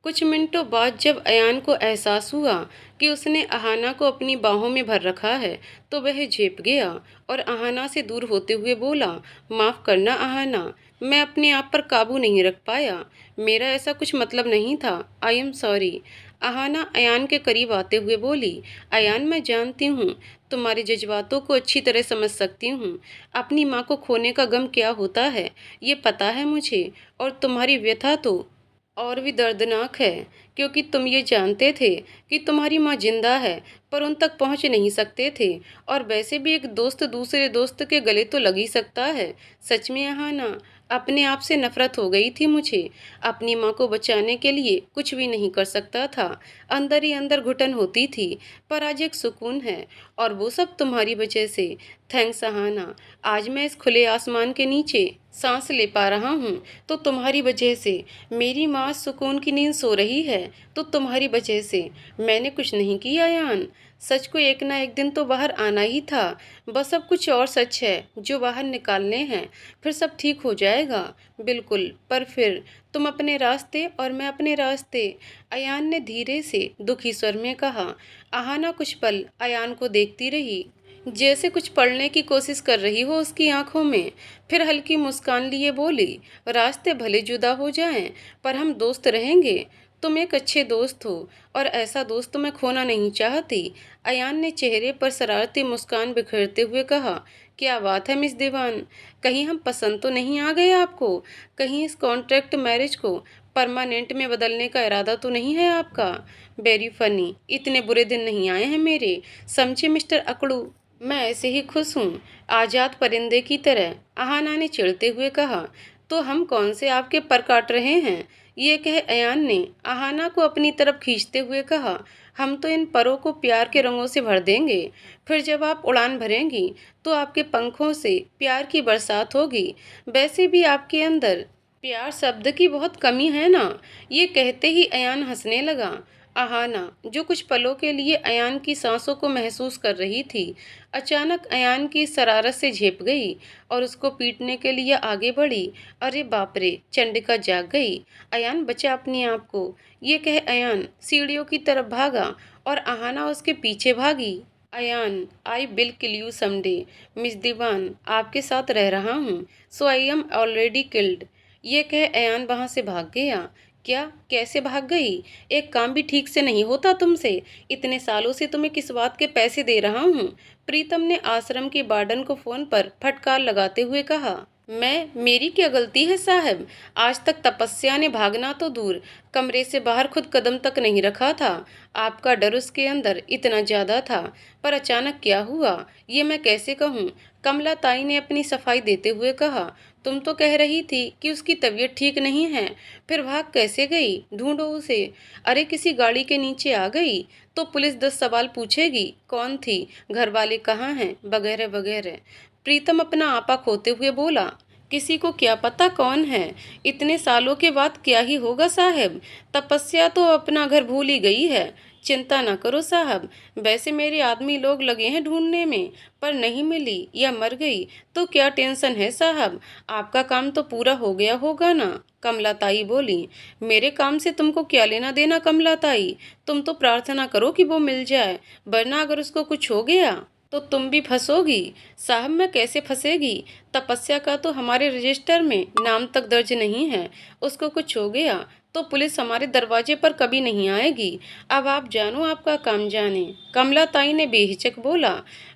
कुछ मिनटों बाद जब अयान को एहसास हुआ कि उसने अहाना को अपनी बाहों में भर रखा है तो वह झेप गया और अहाना से दूर होते हुए बोला, माफ़ करना अहाना, मैं अपने आप पर काबू नहीं रख पाया। मेरा ऐसा कुछ मतलब नहीं था। I am sorry. Ahana Ayaan के करीब आते हुए बोली, अयान मैं जानती हूँ, तुम्हारे जज्बातों को अच्छी तरह समझ सकती हूँ। अपनी माँ को खोने का गम क्या होता है ये पता है मुझे, और तुम्हारी व्यथा तो और भी दर्दनाक है, क्योंकि तुम ये जानते थे कि तुम्हारी माँ जिंदा है पर उन तक पहुंच नहीं सकते थे। और वैसे भी एक दोस्त दूसरे दोस्त के गले तो लग ही सकता है। सच में अहाना, अपने आप से नफरत हो गई थी मुझे। अपनी माँ को बचाने के लिए कुछ भी नहीं कर सकता था। अंदर ही अंदर घुटन होती थी, पर आज एक सुकून है, और वो सब तुम्हारी वजह से। थैंक्स अहाना। आज मैं इस खुले आसमान के नीचे सांस ले पा रहा हूँ तो तुम्हारी वजह से। मेरी माँ सुकून की नींद सो रही है तो तुम्हारी वजह से। मैंने कुछ नहीं किया यान। सच को एक ना एक दिन तो बाहर आना ही था। बस अब कुछ और सच है जो बाहर निकालने हैं, फिर सब ठीक हो जाएगा। बिल्कुल, पर फिर तुम अपने रास्ते और मैं अपने रास्ते। अयान ने धीरे से दुखी स्वर में कहा। अहाना कुछ पल अयान को देखती रही, जैसे कुछ पढ़ने की कोशिश कर रही हो उसकी आंखों में। फिर हल्की मुस्कान लिए बोली, रास्ते भले जुदा हो जाएं पर हम दोस्त रहेंगे। तुम एक अच्छे दोस्त हो और ऐसा दोस्त मैं खोना नहीं चाहती। अयान ने चेहरे पर शरारती मुस्कान बिखेरते हुए कहा, क्या बात है मिस दीवान, कहीं हम पसंद तो नहीं आ गए आपको? कहीं इस कॉन्ट्रैक्ट मैरिज को परमानेंट में बदलने का इरादा तो नहीं है आपका? वेरी फनी, इतने बुरे दिन नहीं आए हैं मेरे, समझे मिस्टर अकड़ू। मैं ऐसे ही खुश हूँ, आज़ाद परिंदे की तरह। अहाना ने चिढ़ते हुए कहा, तो हम कौन से आपके पर काट रहे हैं? ये कह अयान ने अहाना को अपनी तरफ खींचते हुए कहा, हम तो इन परों को प्यार के रंगों से भर देंगे। फिर जब आप उड़ान भरेंगी तो आपके पंखों से प्यार की बरसात होगी। वैसे भी आपके अंदर प्यार शब्द की बहुत कमी है ना। ये कहते ही अयान हंसने लगा। अहाना, जो कुछ पलों के लिए अयान की सांसों को महसूस कर रही थी, अचानक अयान की शरारत से झेप गई और उसको पीटने के लिए आगे बढ़ी। अरे बाप रे, चंडिका जाग गई। अयान बचा अपने आप को। ये कह अयान सीढ़ियों की तरफ भागा और अहाना उसके पीछे भागी। Ayaan, I will kill you someday. Miss Diwan, आपके साथ रह रहा हूँ, so I am already killed. ये कह अयान वहां से भाग गया। क्या? कैसे भाग गई? एक काम भी ठीक से नहीं होता तुमसे? इतने सालों से तुम्हें किस बात के पैसे दे रहा हूँ? प्रीतम ने आश्रम की वार्डन को फोन पर फटकार लगाते हुए कहा। मेरी क्या गलती है साहब? आज तक तपस्या ने भागना तो दूर, कमरे से बाहर खुद कदम तक नहीं रखा था। आपका डर उसके अंदर इतना ज्यादा था, पर अचानक क्या हुआ ये मैं कैसे कहूँ? कमला ताई ने अपनी सफाई देते हुए कहा, तुम तो कह रही थी कि उसकी तबीयत ठीक नहीं है, फिर भाग कैसे गई? ढूंढो उसे। अरे किसी गाड़ी के नीचे आ गई तो पुलिस 10 सवाल पूछेगी, कौन थी, घर वाले कहाँ हैं, वगैरह वगैरह। प्रीतम अपना आपा खोते हुए बोला, किसी को क्या पता कौन है? इतने सालों के बाद क्या ही होगा साहब, तपस्या तो अपना घर भूल ही गई है। चिंता ना करो साहब, वैसे मेरे आदमी लोग लगे हैं ढूंढने में, पर नहीं मिली या मर गई तो क्या टेंशन है साहब, आपका काम तो पूरा हो गया होगा ना। कमला ताई बोली, मेरे काम से तुमको क्या लेना देना कमला ताई? तुम तो प्रार्थना करो कि वो मिल जाए, वरना अगर उसको कुछ हो गया तो तुम भी फंसोगी। साहब मैं कैसे फंसेगी? तपस्या का तो हमारे रजिस्टर में नाम तक दर्ज नहीं है। उसको कुछ हो गया तो पुलिस हमारे दरवाजे पर कभी नहीं आएगी। अब आप जानो आपका काम जाने। कमला ताई ने बेहिचक बोला।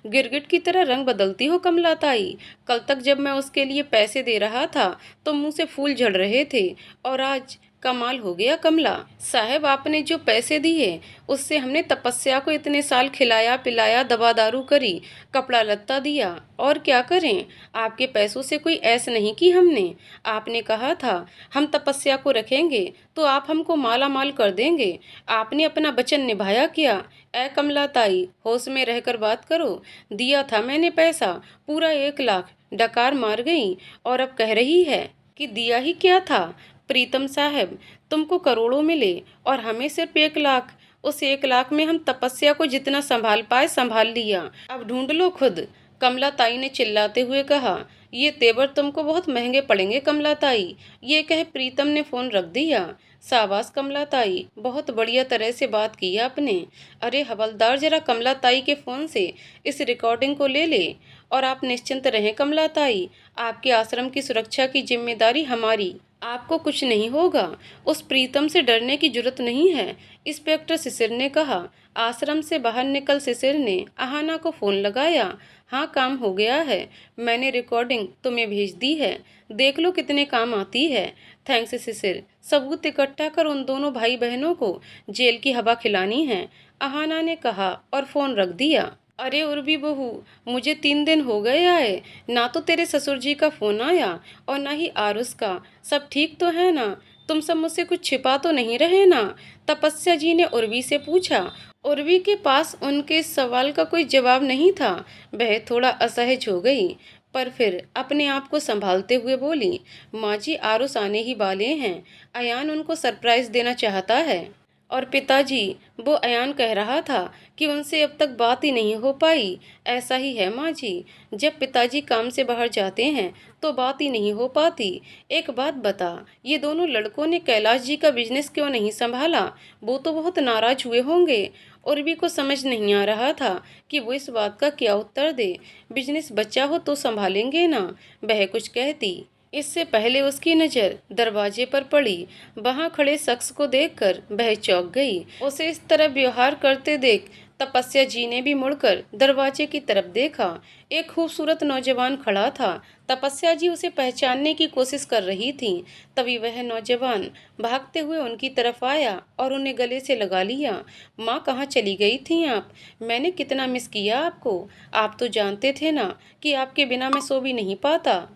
गिरगिट की तरह रंग बदलती हो कमला ताई। कल तक जब मैं उसके लिए पैसे दे रहा था तो मुंह से फूल झड़ रहे थे, और आज कमाल हो गया कमला साहब, आपने जो पैसे दिए उससे हमने तपस्या को इतने साल खिलाया पिलाया, दवा दारू करी, कपड़ा लत्ता दिया, और क्या करें? आपके पैसों से कोई ऐस नहीं की हमने। आपने कहा था हम तपस्या को रखेंगे तो आप हमको माला माल कर देंगे। आपने अपना वचन निभाया क्या? ए कमला ताई, होश में रहकर बात करो। दिया था मैंने पैसा, पूरा 1 लाख। डकार मार गई और अब कह रही है कि दिया ही क्या था। प्रीतम साहब, तुमको करोड़ों मिले और हमें सिर्फ 1 लाख। उस 1 लाख में हम तपस्या को जितना संभाल पाए संभाल लिया। अब ढूंढ लो खुद। कमला ताई ने चिल्लाते हुए कहा, ये तेवर तुमको बहुत महंगे पड़ेंगे कमला ताई। ये कह प्रीतम ने फोन रख दिया। शाबाश कमला ताई, बहुत बढ़िया तरह से बात की है आपने। अरे हवलदार, जरा कमला ताई के फ़ोन से इस रिकॉर्डिंग को ले ले। और आप निश्चिंत रहें कमला ताई, आपके आश्रम की सुरक्षा की जिम्मेदारी हमारी। आपको कुछ नहीं होगा, उस प्रीतम से डरने की जरूरत नहीं है, इंस्पेक्टर शिशिर ने कहा। आश्रम से बाहर निकल शिशिर ने आहाना को फ़ोन लगाया। हाँ, काम हो गया है, मैंने रिकॉर्डिंग तुम्हें भेज दी है, देख लो कितने काम आती है। थैंक्स शिशिर, सबूत इकट्ठा कर उन दोनों भाई बहनों को जेल की हवा खिलानी है, आहाना ने कहा और फ़ोन रख दिया। अरे उर्वी बहू, मुझे 3 दिन हो गए आए, ना तो तेरे ससुर जी का फ़ोन आया और ना ही आरुष का। सब ठीक तो है ना? तुम सब मुझसे कुछ छिपा तो नहीं रहे ना? तपस्या जी ने उर्वी से पूछा। उर्वी के पास उनके इस सवाल का कोई जवाब नहीं था। वह थोड़ा असहज हो गई, पर फिर अपने आप को संभालते हुए बोली, माँ जी, आरुष आने ही वाले हैं, अयान उनको सरप्राइज देना चाहता है। और पिताजी, वो अयान कह रहा था कि उनसे अब तक बात ही नहीं हो पाई। ऐसा ही है माँ जी, जब पिताजी काम से बाहर जाते हैं तो बात ही नहीं हो पाती। एक बात बता, ये दोनों लड़कों ने कैलाश जी का बिजनेस क्यों नहीं संभाला? वो तो बहुत नाराज हुए होंगे। उर्वी को समझ नहीं आ रहा था कि वो इस बात का क्या उत्तर दे। बिजनेस बच्चा हो तो संभालेंगे ना, वह कुछ कहती। इससे पहले उसकी नज़र दरवाजे पर पड़ी। वहां खड़े शख्स को देखकर वह चौंक गई। उसे इस तरह व्यवहार करते देख तपस्या जी ने भी मुड़कर दरवाजे की तरफ देखा। एक खूबसूरत नौजवान खड़ा था। तपस्या जी उसे पहचानने की कोशिश कर रही थी। तभी वह नौजवान भागते हुए उनकी तरफ आया और उन्हें गले से लगा लिया। माँ, कहाँ चली गई थी आप? मैंने कितना मिस किया आपको। आप तो जानते थे ना कि आपके बिना मैं सो भी नहीं पाता।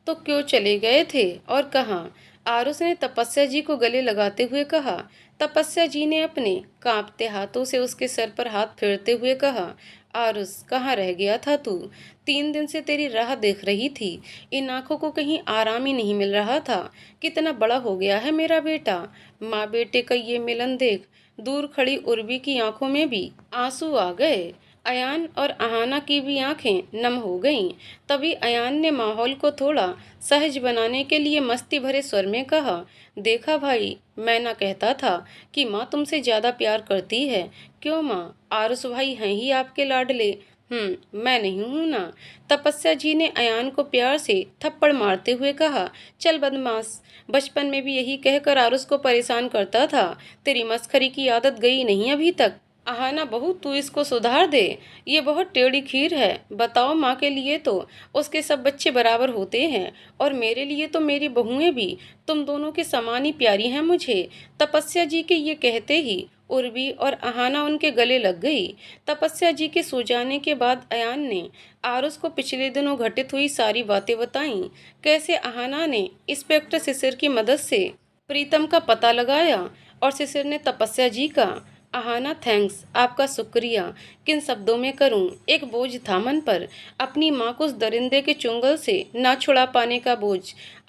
तो क्यों चले गए थे और कहाँ? आरुष ने तपस्या जी को गले लगाते हुए कहा। तपस्या जी ने अपने कांपते हाथों से उसके सर पर हाथ फेरते हुए कहा, आरुष, कहाँ रह गया था तू? 3 दिन से तेरी राह देख रही थी, इन आंखों को कहीं आराम ही नहीं मिल रहा था। कितना बड़ा हो गया है मेरा बेटा। माँ बेटे का ये मिलन देख। दूर खड़ी उर्वी की आंखों में भी आंसू आ गए। अयान और अहाना की भी आंखें नम हो गईं। तभी अयान ने माहौल को थोड़ा सहज बनाने के लिए मस्ती भरे स्वर में कहा, देखा भाई, मैं ना कहता था कि माँ तुमसे ज़्यादा प्यार करती है। क्यों माँ, आरुष भाई हैं ही आपके लाडले। मैं नहीं हूँ ना? तपस्या जी ने अयान को प्यार से थप्पड़ मारते हुए कहा, चल बदमाश, बचपन में भी यही कहकर आरुष को परेशान करता था। तेरी मस्खरी की आदत गई नहीं अभी तक। आहाना बहू, तू इसको सुधार दे, ये बहुत टेढ़ी खीर है। बताओ, माँ के लिए तो उसके सब बच्चे बराबर होते हैं और मेरे लिए तो मेरी बहुएं भी तुम दोनों के समान ही प्यारी हैं मुझे। तपस्या जी के ये कहते ही उर्वी और आहाना उनके गले लग गई। तपस्या जी के सो जाने के बाद अयान ने आरुष को पिछले दिनों घटित हुई सारी बातें बताईं। कैसे आहाना ने इंस्पेक्टर शिशिर की मदद से प्रीतम का पता लगाया और शिशिर ने तपस्या जी का। आहाना, थैंक्स, आपका शुक्रिया किन शब्दों में करूं। एक बोझ था मन पर, अपनी माँ को उस दरिंदे के चुंगल से ना छुड़ा पाने का बोझ।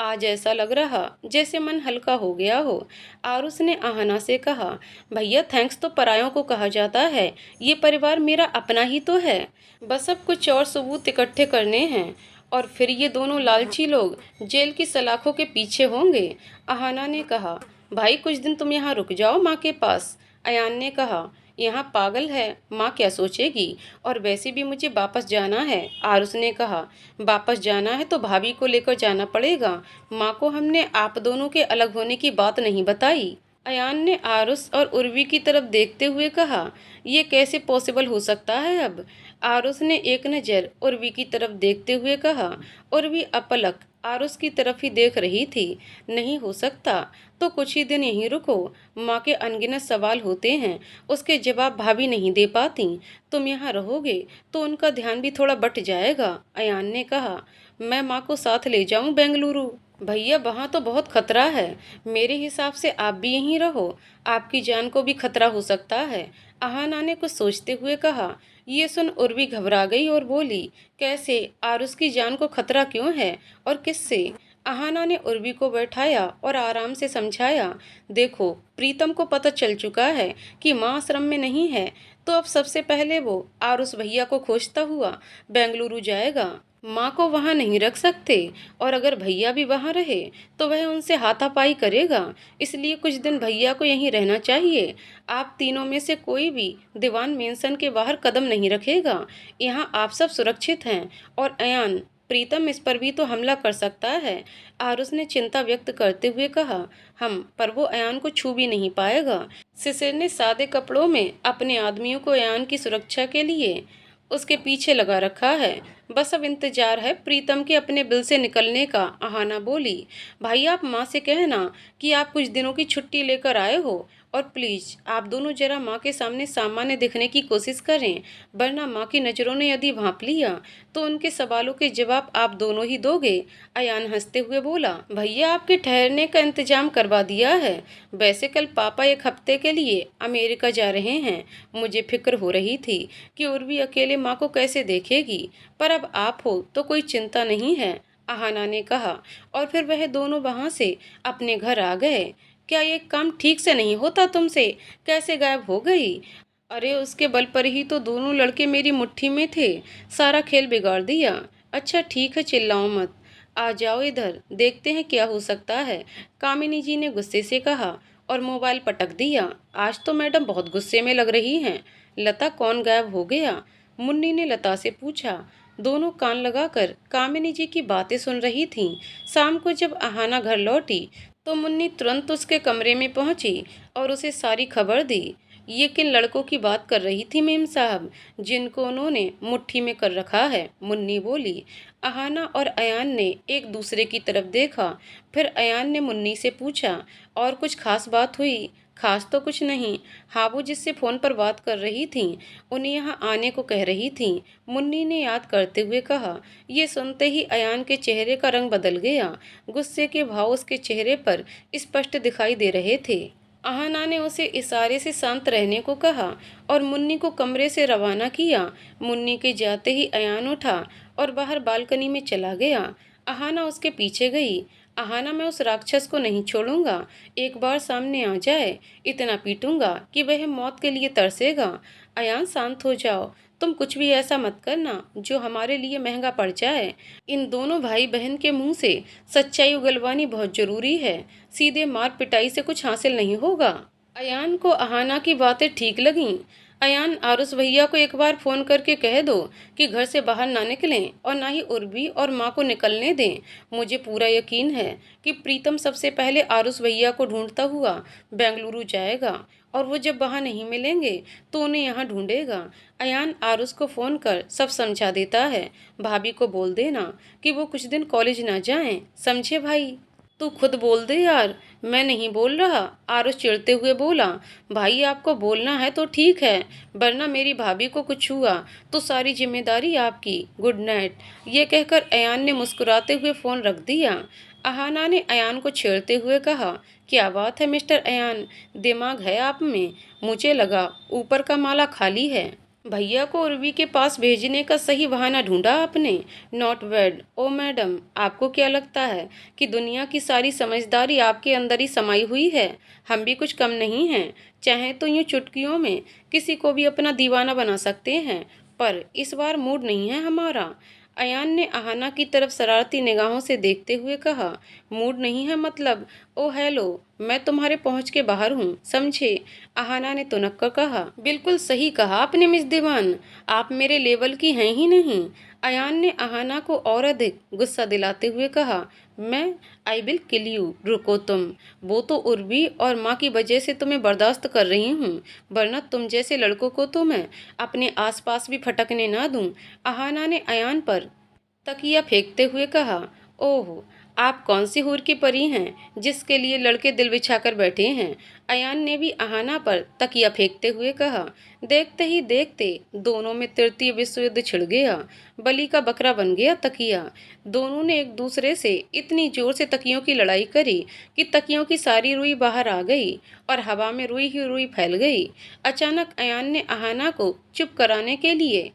आज ऐसा लग रहा जैसे मन हल्का हो गया हो। आरुष ने आहाना से कहा, भैया, थैंक्स तो परायों को कहा जाता है, ये परिवार मेरा अपना ही तो है। बस अब कुछ और सबूत इकट्ठे करने हैं और फिर ये दोनों लालची लोग जेल की सलाखों के पीछे होंगे। आहाना ने कहा, भाई, कुछ दिन तुम यहाँ रुक जाओ माँ के पास। अयान ने कहा, यहाँ पागल है, माँ क्या सोचेगी, और वैसे भी मुझे वापस जाना है। आरुष ने कहा, वापस जाना है तो भाभी को लेकर जाना पड़ेगा, माँ को हमने आप दोनों के अलग होने की बात नहीं बताई। अयान ने आरुष और उर्वी की तरफ देखते हुए कहा, ये कैसे पॉसिबल हो सकता है अब? आरुष ने एक नज़र उर्वी की तरफ देखते हुए कहा। उर्वी अपलक आरुष की तरफ ही देख रही थी। नहीं हो सकता तो कुछ ही दिन यहीं रुको, माँ के अनगिनत सवाल होते हैं, उसके जवाब भाभी नहीं दे पाती। तुम यहाँ रहोगे तो उनका ध्यान भी थोड़ा बट जाएगा। अयान ने कहा, मैं माँ को साथ ले जाऊँ बेंगलुरु? भैया, वहाँ तो बहुत खतरा है, मेरे हिसाब से आप भी यहीं रहो, आपकी जान को भी खतरा हो सकता है। आहाना ने कुछ सोचते हुए कहा। ये सुन उर्वी घबरा गई और बोली, कैसे? आरुष की जान को खतरा क्यों है और किससे? आहाना ने उर्वी को बैठाया और आराम से समझाया, देखो, प्रीतम को पता चल चुका है कि माँ आश्रम में नहीं है, तो अब सबसे पहले वो आरुष भैया को खोजता हुआ बेंगलुरु जाएगा। माँ को वहाँ नहीं रख सकते, और अगर भैया भी वहाँ रहे तो वह उनसे हाथापाई करेगा। इसलिए कुछ दिन भैया को यहीं रहना चाहिए। आप तीनों में से कोई भी दीवान मेंशन के बाहर कदम नहीं रखेगा। यहाँ आप सब सुरक्षित हैं। और अयान, प्रीतम इस पर भी तो हमला कर सकता है। आरुष ने चिंता व्यक्त करते हुए कहा। हम पर वो अयान को छू भी नहीं पाएगा। शिशिर ने सादे कपड़ों में अपने आदमियों को अयान की सुरक्षा के लिए उसके पीछे लगा रखा है। बस अब इंतजार है प्रीतम के अपने बिल से निकलने का। आहाना बोली। भाई, आप माँ से कहना कि आप कुछ दिनों की छुट्टी लेकर आए हो, और प्लीज आप दोनों जरा माँ के सामने सामान्य दिखने की कोशिश करें, वरना माँ की नज़रों ने यदि भांप लिया तो उनके सवालों के जवाब आप दोनों ही दोगे। अयान हंसते हुए बोला। भैया, आपके ठहरने का इंतजाम करवा दिया है। वैसे कल पापा एक हफ्ते के लिए अमेरिका जा रहे हैं। मुझे फिक्र हो रही थी कि उर्वी अकेले माँ को कैसे देखेगी, पर अब आप हो तो कोई चिंता नहीं है, आहाना ने कहा। और फिर वह दोनों वहां से अपने घर आ गए। क्या ये काम ठीक से नहीं होता तुमसे? कैसे गायब हो गई? अरे, उसके बल पर ही तो दोनों लड़के मेरी मुट्ठी में थे। सारा खेल बिगाड़ दिया। अच्छा ठीक है, चिल्लाओ मत। आ जाओ इधर, देखते हैं क्या हो सकता है, कामिनी जी ने गुस्से से कहा और मोबाइल पटक दिया। आज तो मैडम बहुत गुस्से में लग रही हैं। लता, कौन गायब हो गया? मुन्नी ने लता से पूछा। दोनों कान लगाकर कामिनी जी की बातें सुन रही थीं। शाम को जब आहाना घर लौटी तो मुन्नी तुरंत उसके कमरे में पहुंची और उसे सारी खबर दी। ये किन लड़कों की बात कर रही थी मेम साहब, जिनको उन्होंने मुट्ठी में कर रखा है? मुन्नी बोली। आहाना और अयान ने एक दूसरे की तरफ देखा। फिर अयान ने मुन्नी से पूछा, और कुछ खास बात हुई? खास तो कुछ नहीं। हाबू जिससे फ़ोन पर बात कर रही थीं, उन्हें यहाँ आने को कह रही थीं, मुन्नी ने याद करते हुए कहा। ये सुनते ही अयान के चेहरे का रंग बदल गया। गुस्से के भाव उसके चेहरे पर स्पष्ट दिखाई दे रहे थे। आहाना ने उसे इशारे से शांत रहने को कहा और मुन्नी को कमरे से रवाना किया। मुन्नी के जाते ही अयान उठा और बाहर बालकनी में चला गया। आहाना उसके पीछे गई। आहाना, मैं उस राक्षस को नहीं छोड़ूंगा। एक बार सामने आ जाए, इतना पीटूंगा कि वह मौत के लिए तरसेगा। अयान, शांत हो जाओ। तुम कुछ भी ऐसा मत करना जो हमारे लिए महंगा पड़ जाए। इन दोनों भाई बहन के मुंह से सच्चाई उगलवानी बहुत जरूरी है। सीधे मार पिटाई से कुछ हासिल नहीं होगा। अयान को आहाना की बातें ठीक लगीं। अयान, आरुष भैया को एक बार फोन करके कह दो कि घर से बाहर ना निकलें और ना ही उर्वी और माँ को निकलने दें। मुझे पूरा यकीन है कि प्रीतम सबसे पहले आरुष भैया को ढूंढता हुआ बेंगलुरु जाएगा, और वो जब वहाँ नहीं मिलेंगे तो उन्हें यहाँ ढूंढेगा। अयान, आरुष को फ़ोन कर सब समझा देता है। भाभी को बोल देना कि वो कुछ दिन कॉलेज ना जाएं, समझे भाई? तू खुद बोल दे यार। मैं नहीं बोल रहा, आरुष चिढ़ते हुए बोला। भाई, आपको बोलना है तो ठीक है, वरना मेरी भाभी को कुछ हुआ तो सारी जिम्मेदारी आपकी। Good night. ये कहकर अयान ने मुस्कुराते हुए फ़ोन रख दिया। आहाना ने अयान को छेड़ते हुए कहा। क्या बात है मिस्टर अयान, दिमाग है आप में? मुझे लगा ऊपर का माला खाली है। भैया को उर्वी के पास भेजने का सही बहाना ढूंढा आपने। Not bad. ओ मैडम, आपको क्या लगता है कि दुनिया की सारी समझदारी आपके अंदर ही समाई हुई है? हम भी कुछ कम नहीं हैं। चाहे तो यूं चुटकियों में किसी को भी अपना दीवाना बना सकते हैं, पर इस बार मूड नहीं है हमारा। अयान ने आहाना की तरफ शरारती निगाहों से देखते हुए कहा। मूड नहीं है मतलब? ओ हेलो, मैं तुम्हारे पहुंच के बाहर हूँ, समझे? आहाना ने तुनक कर कहा। बिल्कुल सही कहा आपने मिस दीवान, आप मेरे लेवल की हैं ही नहीं। अयान ने आहाना को और अधिक गुस्सा दिलाते हुए कहा। मैं आई विल किल यू। रुको तुम। वो तो उर्वी और माँ की वजह से तुम्हें बर्दाश्त कर रही हूँ, वरना तुम जैसे लड़कों को तो मैं अपने आसपास भी फटकने ना दूँ। आहाना ने अयान पर तकिया फेंकते हुए कहा। ओह, आप कौन सी हूर की परी हैं जिसके लिए लड़के दिल बिछाकर बैठे हैं? अयान ने भी आहाना पर तकिया फेंकते हुए कहा। देखते ही देखते दोनों में तृतीय विश्व युद्ध छिड़ गया। बलि का बकरा बन गया तकिया। दोनों ने एक दूसरे से इतनी जोर से तकियों की लड़ाई करी कि तकियों की सारी रुई बाहर आ गई और हवा में रुई ही रुई फैल गई। अचानक अयान ने आहाना को चुप कराने के लिए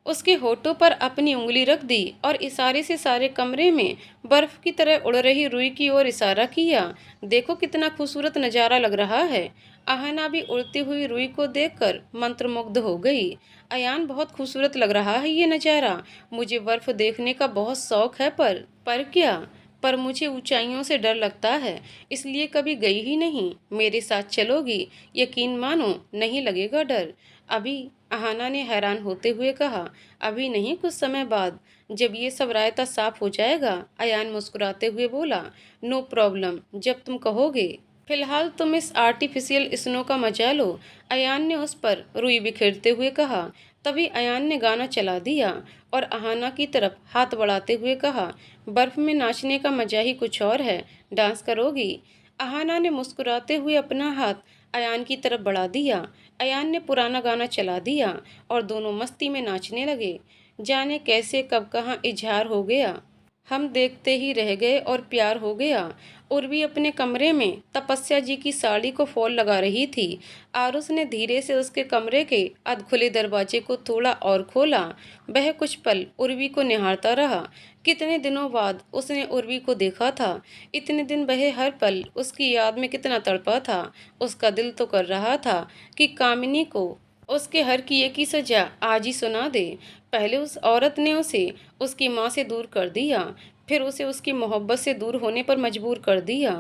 उसके होठों पर अपनी उंगली रख दी और इशारे से सारे कमरे में बर्फ की तरह उड़ रही रुई की ओर इशारा किया। देखो कितना खूबसूरत नज़ारा लग रहा है। आहना भी उड़ती हुई रुई को देखकर मंत्रमुग्ध हो गई। अयान, बहुत खूबसूरत लग रहा है ये नज़ारा। मुझे बर्फ देखने का बहुत शौक है, पर क्या? पर मुझे ऊंचाइयों से डर लगता है, इसलिए कभी गई ही नहीं। मेरे साथ चलोगी? यकीन मानो, नहीं लगेगा डर। अभी? अहाना ने हैरान होते हुए कहा। अभी नहीं, कुछ समय बाद, जब ये सब रायता साफ हो जाएगा। अयान मुस्कुराते हुए बोला। नो प्रॉब्लम, जब तुम कहोगे। फिलहाल तुम इस आर्टिफिशियल स्नो का मजा लो, अयान ने उस पर रुई बिखेरते हुए कहा। तभी अयान ने गाना चला दिया और अहाना की तरफ हाथ बढ़ाते हुए कहा, बर्फ में नाचने का मजा ही कुछ और है, डांस करोगी? अहाना ने मुस्कुराते हुए अपना हाथ अयान की तरफ बढ़ा दिया। अयान ने पुराना गाना चला दिया और दोनों मस्ती में नाचने लगे। जाने कैसे कब कहाँ इजहार हो गया, हम देखते ही रह गए और प्यार हो गया। उर्वी अपने कमरे में तपस्या जी की साड़ी को फॉल लगा रही थी। आरुष ने धीरे से उसके कमरे के अधखुले दरवाजे को थोड़ा और खोला। वह कुछ पल उर्वी को निहारता रहा। कितने दिनों बाद उसने उर्वी को देखा था। इतने दिन वह हर पल उसकी याद में कितना तड़पा था। उसका दिल तो कर रहा था कि कामिनी को उसके हर किए की सजा आज ही सुना दे। पहले उस औरत ने उसे उसकी माँ से दूर कर दिया, फिर उसे उसकी मोहब्बत से दूर होने पर मजबूर कर दिया।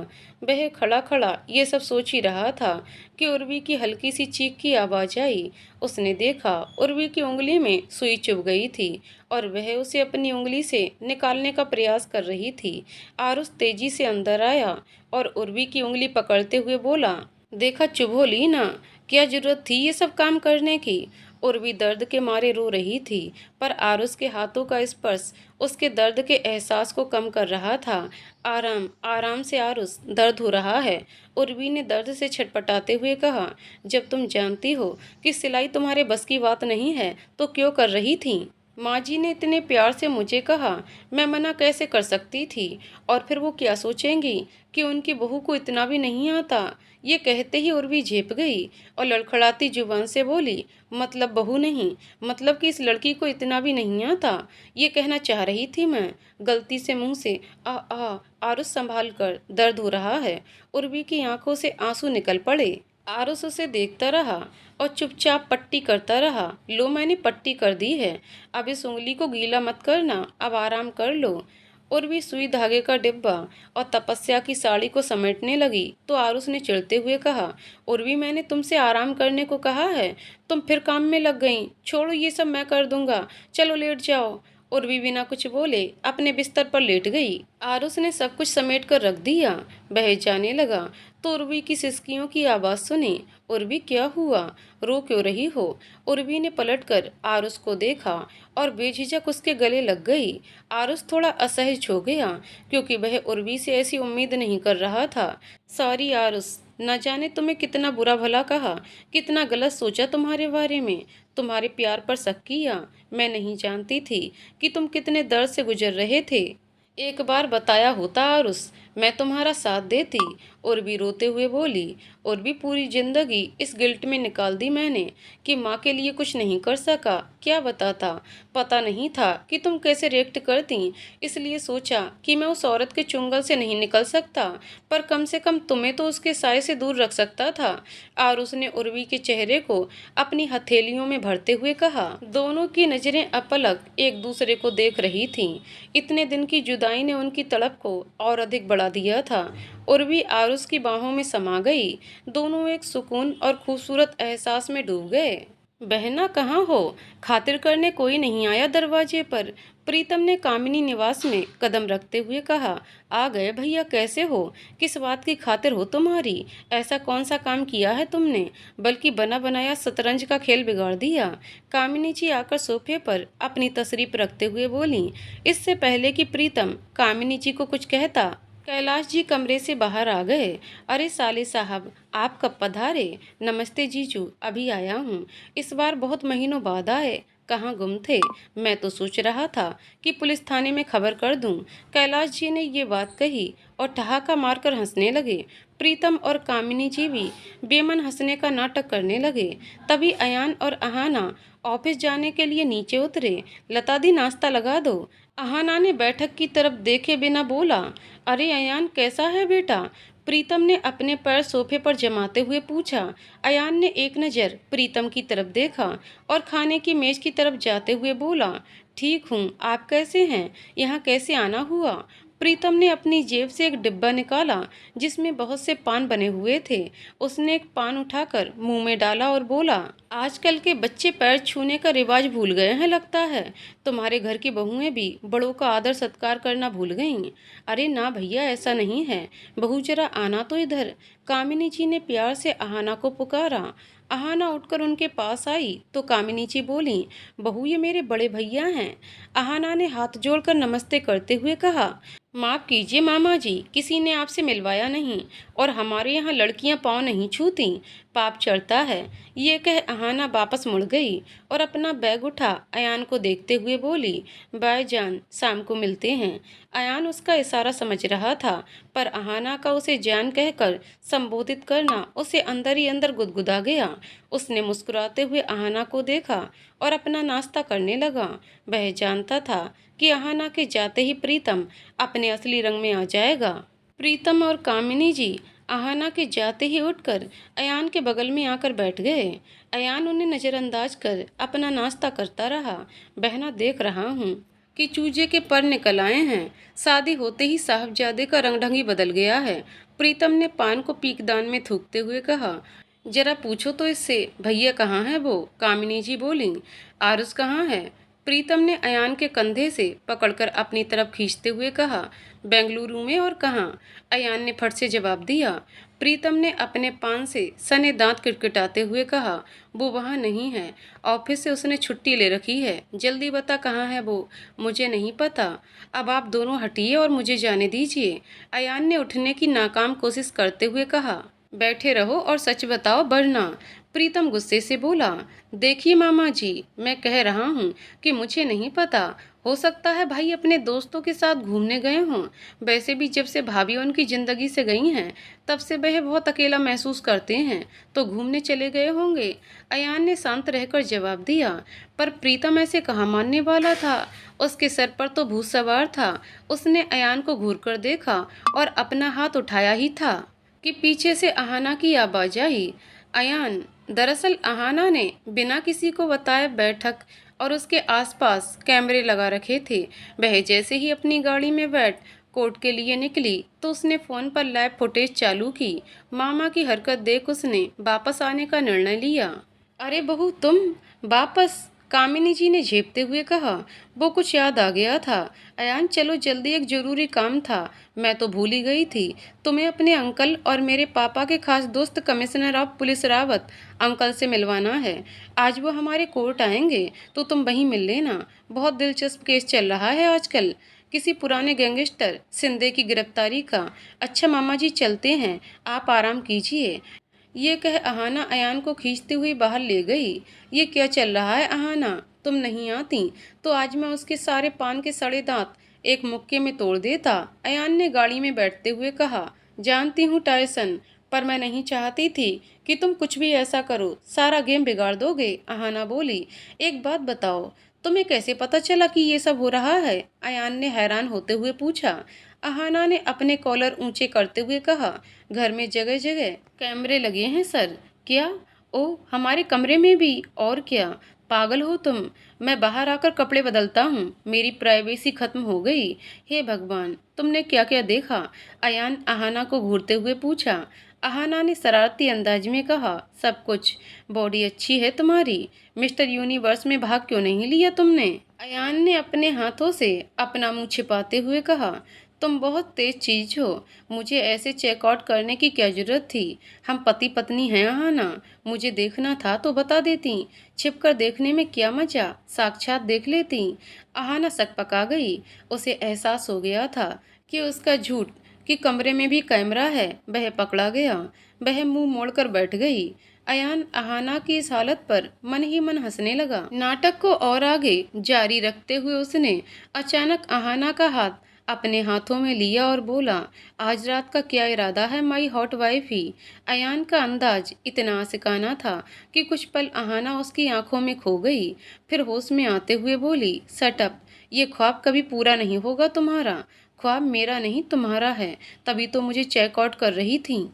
वह खड़ा खड़ा ये सब सोच ही रहा था कि उर्वी की हल्की सी चीख की आवाज़ आई। उसने देखा उर्वी की उंगली में सुई चुभ गई थी और वह उसे अपनी उंगली से निकालने का प्रयास कर रही थी। आरुष तेजी से अंदर आया और उर्वी की उंगली पकड़ते हुए बोला, देखा, चुभ ली ना? क्या जरूरत थी ये सब काम करने की? उर्वी दर्द के मारे रो रही थी, पर आरुष के हाथों का स्पर्श उसके दर्द के एहसास को कम कर रहा था। आराम आराम से आरुष, दर्द हो रहा है, उर्वी ने दर्द से छटपटाते हुए कहा। जब तुम जानती हो कि सिलाई तुम्हारे बस की बात नहीं है तो क्यों कर रही थी? माँ जी ने इतने प्यार से मुझे कहा, मैं मना कैसे कर सकती थी? और फिर वो क्या सोचेंगी कि उनकी बहू को इतना भी नहीं आता? ये कहते ही उर्वी झेप गई और लड़खड़ाती जुबान से बोली, मतलब बहू नहीं, मतलब कि इस लड़की को इतना भी नहीं आता, ये कहना चाह रही थी मैं। गलती से मुंह से आरुष, संभाल कर, दर्द हो रहा है। उर्वी की आंखों से आंसू निकल पड़े। आरुष उसे देखता रहा और चुपचाप पट्टी करता रहा। लो, मैंने पट्टी कर दी है, अब इस उंगली को गीला मत करना, अब आराम कर लो। उर्वी सुई धागे का डिब्बा और तपस्या की साड़ी को समेटने लगी तो आरुष ने चिढ़ते हुए कहा, उर्वी, मैंने तुमसे आराम करने को कहा है, तुम फिर काम में लग गई। छोड़ो ये सब, मैं कर दूंगा, चलो लेट जाओ। उर्वी बिना कुछ बोले अपने बिस्तर पर लेट गई। आरुष ने सब कुछ समेट कर रख दिया। वह जाने लगा तो उर्वी की सिसकियों की आवाज़ सुनी। उर्वी, क्या हुआ? रो क्यों रही हो? उर्वी ने पलटकर आरुष को देखा और बेझिझक उसके गले लग गई। आरुष थोड़ा असहज हो गया क्योंकि वह उर्वी से ऐसी उम्मीद नहीं कर रहा था। सॉरी आरुष, न जाने तुम्हें कितना बुरा भला कहा, कितना गलत सोचा तुम्हारे बारे में, तुम्हारे प्यार पर शक किया। मैं नहीं जानती थी कि तुम कितने दर्द से गुजर रहे थे। एक बार बताया होता आरुष, मैं तुम्हारा साथ देती। उर्वी रोते हुए बोली। उर्वी, पूरी जिंदगी इस गिल्ट में निकाल दी मैंने कि माँ के लिए कुछ नहीं कर सका। क्या बताता, पता नहीं था कि तुम कैसे रिएक्ट करती, इसलिए सोचा कि मैं उस औरत के चुंगल से नहीं निकल सकता, पर कम से कम तुम्हें तो उसके साय से दूर रख सकता था। आरुष ने उर्वी के चेहरे को अपनी हथेलियों में भरते हुए कहा। दोनों की नजरें अपलक एक दूसरे को देख रही थीं। इतने दिन की जुदाई ने उनकी तड़प को और अधिक बढ़ा दिया था। उर्वी आरुष की बाहों में समा गई। दोनों एक सुकून और खूबसूरत एहसास में डूब गए। बहना, कहाँ हो? खातिर करने कोई नहीं आया दरवाजे पर? प्रीतम ने कामिनी निवास में कदम रखते हुए कहा। आ गए भैया, कैसे हो? किस बात की खातिर हो तुम्हारी? ऐसा कौन सा काम किया है तुमने, बल्कि बना बनाया शतरंज का खेल बिगाड़ दिया? कामिनी जी आकर सोफे पर अपनी तशरीफ रखते हुए बोली। इससे पहले कि प्रीतम कामिनी जी को कुछ कहता, कैलाश जी कमरे से बाहर आ गए। अरे साले साहब, आप कब पधारे? नमस्ते जीजू, अभी आया हूँ। इस बार बहुत महीनों बाद आए, कहाँ गुम थे? मैं तो सोच रहा था कि पुलिस थाने में खबर कर दूं। कैलाश जी ने ये बात कही और ठहाका मारकर हंसने लगे। प्रीतम और कामिनी जी भी बेमन हंसने का नाटक करने लगे। तभी अयान और अहाना ऑफिस जाने के लिए नीचे उतरे। लता दी, नाश्ता लगा दो। अहाना ने बैठक की तरफ देखे बिना बोला। अरे अयान, कैसा है बेटा? प्रीतम ने अपने पैर सोफे पर जमाते हुए पूछा। अयान ने एक नज़र प्रीतम की तरफ देखा और खाने की मेज की तरफ जाते हुए बोला, ठीक हूँ, आप कैसे हैं? यहाँ कैसे आना हुआ? प्रीतम ने अपनी जेब से एक डिब्बा निकाला जिसमें बहुत से पान बने हुए थे। उसने एक पान उठाकर मुंह में डाला और बोला, आजकल के बच्चे पैर छूने का रिवाज भूल गए हैं लगता है। तुम्हारे घर की बहुएं भी बड़ों का आदर सत्कार करना भूल गईं। अरे ना भैया, ऐसा नहीं है। बहू जरा आना तो इधर। कामिनी जी ने प्यार से अहाना को पुकारा। अहाना उठकर उनके पास आई तो कामिनी जी बोली, बहू ये मेरे बड़े भैया हैं। अहाना ने हाथ जोड़कर नमस्ते करते हुए कहा, माफ़ कीजिए मामा जी, किसी ने आपसे मिलवाया नहीं और हमारे यहाँ लड़कियाँ पाँव नहीं छूती, पाप चढ़ता है। ये कह अहाना वापस मुड़ गई और अपना बैग उठा अयान को देखते हुए बोली, बाय जान, शाम को मिलते हैं। अयान उसका इशारा समझ रहा था, पर अहाना का उसे जान कहकर संबोधित करना उसे अंदर ही अंदर गुदगुदा गया। उसने मुस्कुराते हुए अहाना को देखा और अपना नाश्ता करने लगा। वह जानता था कि अहाना के जाते ही प्रीतम अपने असली रंग में आ जाएगा। प्रीतम और कामिनी जी अहाना के जाते ही उठकर अयान के बगल में आकर बैठ गए। अयान उन्हें नज़रअंदाज कर अपना नाश्ता करता रहा। बहना, देख रहा हूँ कि चूजे के पर निकल आए हैं। शादी होते ही साहबजादे का रंग ढंग ही बदल गया है। प्रीतम ने पान को पीकदान में थूकते हुए कहा, जरा पूछो तो इससे, भैया कहाँ है वो? कामिनी जी बोली, आरुष कहाँ है? प्रीतम ने अयान के कंधे से पकड़कर अपनी तरफ खींचते हुए कहा, बेंगलुरु में और कहाँ? अयान ने फट से जवाब दिया। प्रीतम ने अपने पान से सने दांत किटकिटाते हुए कहा, वो वहाँ नहीं है, ऑफिस से उसने छुट्टी ले रखी है। जल्दी बता कहाँ है वो? मुझे नहीं पता। अब आप दोनों हटिए और मुझे जाने दीजिए। अयान ने उठने की नाकाम कोशिश करते हुए कहा, बैठे रहो और सच बताओ वरना। प्रीतम गुस्से से बोला, देखिए मामा जी, मैं कह रहा हूँ कि मुझे नहीं पता। हो सकता है भाई अपने दोस्तों के साथ घूमने गए हों। वैसे भी जब से भाभी उनकी ज़िंदगी से गई हैं तब से वह बहुत अकेला महसूस करते हैं, तो घूमने चले गए होंगे। अयान ने शांत रहकर जवाब दिया। पर प्रीतम ऐसे कहाँ मानने वाला था। उसके सर पर तो भूत सवार था। उसने अयान को घूर कर देखा और अपना हाथ उठाया ही था कि पीछे से अहाना की आवाज़ आई, अयान। दरअसल अहाना ने बिना किसी को बताए बैठक और उसके आसपास कैमरे लगा रखे थे। वह जैसे ही अपनी गाड़ी में बैठ कोर्ट के लिए निकली तो उसने फ़ोन पर लाइव फुटेज चालू की। मामा की हरकत देख उसने वापस आने का निर्णय लिया। अरे बहू, तुम वापस? कामिनी जी ने झेपते हुए कहा, वो कुछ याद आ गया था। अयान चलो जल्दी, एक जरूरी काम था। मैं तो भूल ही गई थी। तुम्हें अपने अंकल और मेरे पापा के खास दोस्त commissioner of police Rawat uncle से मिलवाना है। आज वो हमारे कोर्ट आएंगे तो तुम वहीं मिल लेना। बहुत दिलचस्प केस चल रहा है आजकल, किसी पुराने गैंगस्टर सिंधे की गिरफ्तारी का। अच्छा मामा जी, चलते हैं, आप आराम कीजिए। ये कह अहाना अयान को खींचती हुई बाहर ले गई। ये क्या चल रहा है अहाना? तुम नहीं आती तो आज मैं उसके सारे पान के सड़े दांत एक मुक्के में तोड़ देता। अयान ने गाड़ी में बैठते हुए कहा, जानती हूँ टायसन, पर मैं नहीं चाहती थी कि तुम कुछ भी ऐसा करो, सारा गेम बिगाड़ दोगे। अहाना बोली, एक बात बताओ, तुम्हें कैसे पता चला कि ये सब हो रहा है? अयान ने हैरान होते हुए पूछा। अहाना ने अपने कॉलर ऊंचे करते हुए कहा, घर में जगह जगह कैमरे लगे हैं सर। क्या? ओ, हमारे कमरे में भी? और क्या, पागल हो तुम? मैं बाहर आकर कपड़े बदलता हूँ, मेरी प्राइवेसी खत्म हो गई। हे भगवान, तुमने क्या क्या देखा? अयान अहाना को घूरते हुए पूछा। अहाना ने शरारती अंदाज में कहा, सब कुछ। बॉडी अच्छी है तुम्हारी। मिस्टर यूनिवर्स में भाग क्यों नहीं लिया तुमने? अयान ने अपने हाथों से अपना मुंह छिपाते हुए कहा, तुम बहुत तेज चीज हो। मुझे ऐसे चेकआउट करने की क्या जरूरत थी? हम पति पत्नी हैं अहाना। मुझे देखना था तो बता देती। छिपकर देखने में क्या मजा, साक्षात देख लेती। अहाना सकपका गई। उसे एहसास हो गया था कि उसका झूठ कि कमरे में भी कैमरा है वह पकड़ा गया। वह मुंह मोड़कर बैठ गई। अयान अहाना की इस हालत पर मन ही मन हंसने लगा। नाटक को और आगे जारी रखते हुए उसने अचानक अहाना का हाथ अपने हाथों में लिया और बोला, आज रात का क्या इरादा है माई हॉट वाइफ ही? अयान का अंदाज इतना आशिकाना था कि कुछ पल अहाना उसकी आंखों में खो गई। फिर होश में आते हुए बोली, शट अप, ये ख्वाब कभी पूरा नहीं होगा तुम्हारा। ख्वाब मेरा नहीं तुम्हारा है, तभी तो मुझे चेकआउट कर रही थी।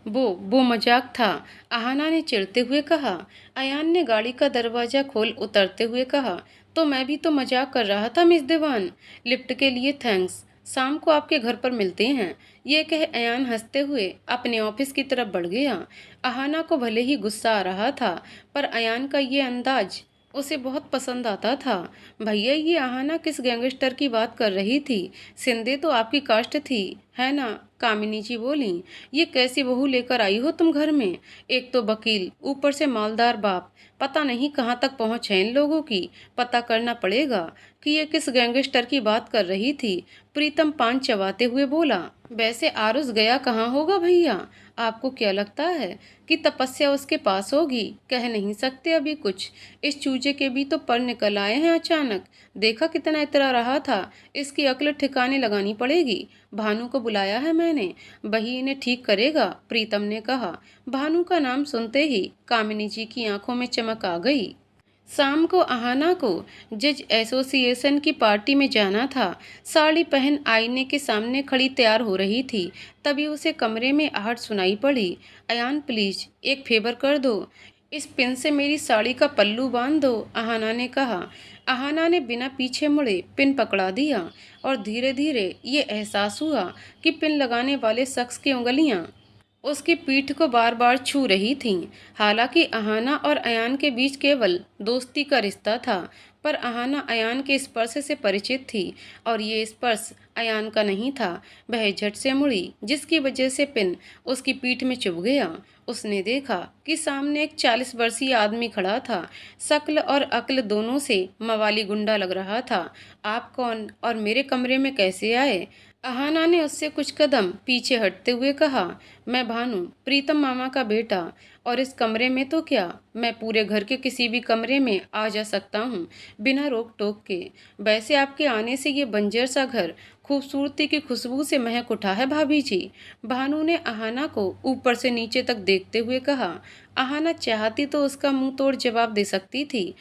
वो मजाक था, अहाना ने चिढ़ते हुए कहा। अयान ने गाड़ी का दरवाजा खोल उतरते हुए कहा, तो मैं भी तो मजाक कर रहा था मिस दीवान। लिफ्ट के लिए थैंक्स, शाम को आपके घर पर मिलते हैं। ये कह अयान हंसते हुए अपने ऑफिस की तरफ बढ़ गया। अहाना को भले ही गुस्सा आ रहा था, पर अयान का ये अंदाज उसे बहुत पसंद आता था। भैया, ये अहाना किस गैंगस्टर की बात कर रही थी? सिंधे तो आपकी कास्ट थी, है ना? कामिनी जी बोली। ये कैसी बहू लेकर आई हो तुम घर में? एक तो वकील, ऊपर से मालदार बाप। पता नहीं कहाँ तक पहुँच है इन लोगों की। पता करना पड़ेगा कि ये किस गैंगस्टर की बात कर रही थी। प्रीतम पान चबाते हुए बोला। वैसे आरुष गया कहाँ होगा भैया? आपको क्या लगता है कि तपस्या उसके पास होगी? कह नहीं सकते अभी कुछ। इस चूजे के भी तो पर निकल आए हैं अचानक। देखा कितना इतरा रहा था। इसकी अक्ल ठिकाने लगानी पड़ेगी। भानु को बुलाया है मैंने, वही इन्हें ठीक करेगा, प्रीतम ने कहा। भानु का नाम सुनते ही कामिनी जी की आंखों में चमक आ गई। शाम को अहाना को जज एसोसिएशन की पार्टी में जाना था। साड़ी पहन आईने के सामने खड़ी तैयार हो रही थी, तभी उसे कमरे में आहट सुनाई पड़ी। अयान प्लीज एक फेवर कर दो, इस पिन से मेरी साड़ी का पल्लू बांध दो, अहाना ने कहा। अहाना ने बिना पीछे मुड़े पिन पकड़ा दिया और धीरे धीरे ये एहसास हुआ कि पिन लगाने वाले शख्स की उंगलियां उसकी पीठ को बार बार छू रही थीं। हालांकि अहाना और अयान के बीच केवल दोस्ती का रिश्ता था, पर अहाना अयान के स्पर्श से परिचित थी और ये स्पर्श अयान का नहीं था। वह झट से मुड़ी, जिसकी वजह से पिन उसकी पीठ में चुभ गया। उसने देखा कि सामने एक 40 वर्षीय आदमी खड़ा था। शक्ल और अक्ल दोनों से मवाली गुंडा लग रहा था। आप कौन और मेरे कमरे में कैसे आए? अहाना ने उससे कुछ कदम पीछे हटते हुए कहा। मैं भानु, प्रीतम मामा का बेटा। और इस कमरे में तो क्या, मैं पूरे घर के किसी भी कमरे में आ जा सकता हूँ बिना रोक टोक के। वैसे आपके आने से ये बंजर सा घर खूबसूरती की खुशबू से महक उठा है भाभी जी। भानु ने अहाना को ऊपर से नीचे तक देखते हुए कहा। अहाना चाहती तो उसका मुंह तोड़ जवाब दे सकती थी,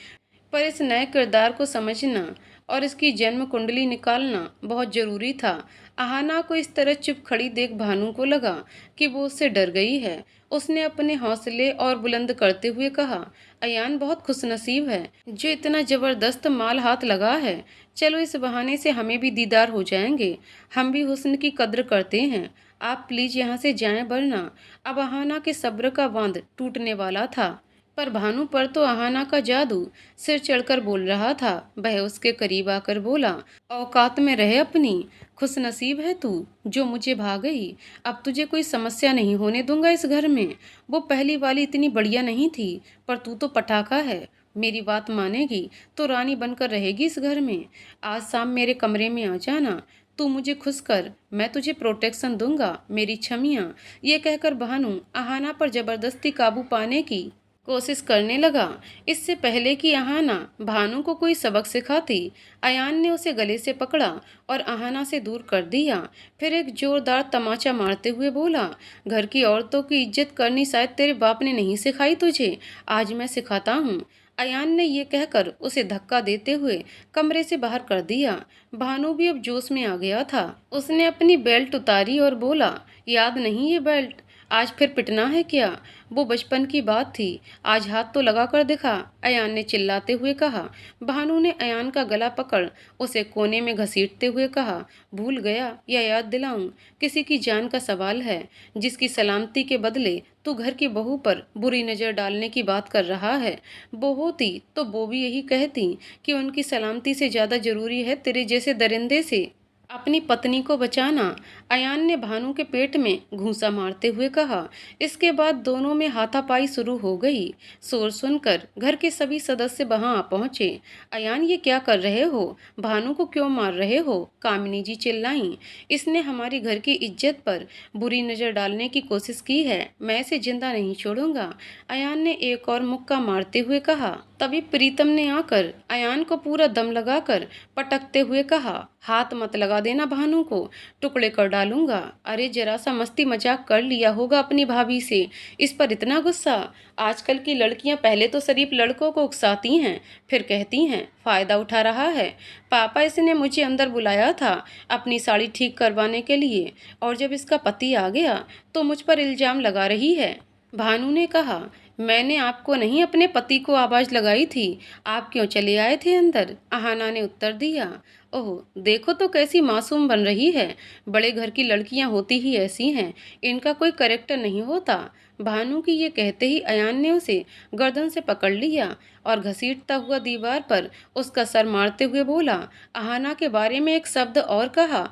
पर इस नए किरदार को समझना और इसकी जन्म कुंडली निकालना बहुत जरूरी था। अहाना को इस तरह चुप खड़ी देख भानु को लगा कि वो उससे डर गई है। उसने अपने हौसले और बुलंद करते हुए कहा, अयान बहुत खुशनसीब है जो इतना जबरदस्त माल हाथ लगा है। चलो इस बहाने से हमें भी दीदार हो जाएंगे। हम भी हुस्न की कद्र करते हैं। आप प्लीज यहाँ से जाएं, वरना। अब अहाना के सब्र का बांध टूटने वाला था, पर भानु पर तो अहाना का जादू सिर चढ़कर बोल रहा था। वह उसके करीब आकर बोला, औकात में रहे अपनी। खुशनसीब है तू जो मुझे भा गई। अब तुझे कोई समस्या नहीं होने दूंगा इस घर में। वो पहली वाली इतनी बढ़िया नहीं थी, पर तू तो पटाखा है। मेरी बात मानेगी तो रानी बनकर रहेगी इस घर में। आज शाम मेरे कमरे में आ जाना। तू मुझे खुश कर, मैं तुझे प्रोटेक्शन दूंगा, मेरी छमिया। ये कहकर भानु अहाना पर जबरदस्ती काबू पाने की कोशिश करने लगा। इससे पहले कि अहाना भानु को कोई सबक सिखाती, अयान ने उसे गले से पकड़ा और अहाना से दूर कर दिया। फिर एक जोरदार तमाचा मारते हुए बोला, घर की औरतों की इज्जत करनी शायद तेरे बाप ने नहीं सिखाई तुझे, आज मैं सिखाता हूँ। अयान ने ये कहकर उसे धक्का देते हुए कमरे से बाहर कर दिया। भानु भी अब जोश में आ गया था। उसने अपनी बेल्ट उतारी और बोला, याद नहीं ये बेल्ट? आज फिर पिटना है क्या? वो बचपन की बात थी, आज हाथ तो लगा कर दिखा, अयान ने चिल्लाते हुए कहा। भानु ने अयान का गला पकड़ उसे कोने में घसीटते हुए कहा, भूल गया या याद दिलाऊं? किसी की जान का सवाल है, जिसकी सलामती के बदले तू घर की बहू पर बुरी नजर डालने की बात कर रहा है। वो होती तो वो भी यही कहती कि उनकी सलामती से ज्यादा जरूरी है तेरे जैसे दरिंदे से अपनी पत्नी को बचाना। अयान ने भानु के पेट में घूंसा मारते हुए कहा। इसके बाद दोनों में हाथापाई शुरू हो गई। शोर सुनकर घर के सभी सदस्य वहां आ पहुंचे। अयान, ये क्या कर रहे हो? भानु को क्यों मार रहे हो? कामिनी जी चिल्लाईं। इसने हमारी घर की इज्जत पर बुरी नजर डालने की कोशिश की है, मैं इसे जिंदा नहीं छोड़ूंगा, अयान ने एक और मुक्का मारते हुए कहा। तभी प्रीतम ने आकर अयान को पूरा दम लगाकर पटकते हुए कहा, हाथ मत लगा देना भानु को, टुकड़े कर डालूंगा। अरे जरा सा मस्ती मजाक कर लिया होगा अपनी भाभी से, इस पर इतना गुस्सा। आजकल की लड़कियां पहले तो शरीफ लड़कों को उकसाती हैं, फिर कहती हैं फ़ायदा उठा रहा है। पापा इसने मुझे अंदर बुलाया था अपनी साड़ी ठीक करवाने के लिए, और जब इसका पति आ गया तो मुझ पर इल्ज़ाम लगा रही है। भानु ने कहा, मैंने आपको नहीं अपने पति को आवाज़ लगाई थी, आप क्यों चले आए थे अंदर? अहाना ने उत्तर दिया। ओह देखो तो कैसी मासूम बन रही है, बड़े घर की लड़कियां होती ही ऐसी हैं, इनका कोई कैरेक्टर नहीं होता। भानु की ये कहते ही अयान ने उसे गर्दन से पकड़ लिया और घसीटता हुआ दीवार पर उसका सर मारते हुए बोला, अहाना के बारे में एक शब्द और कहा,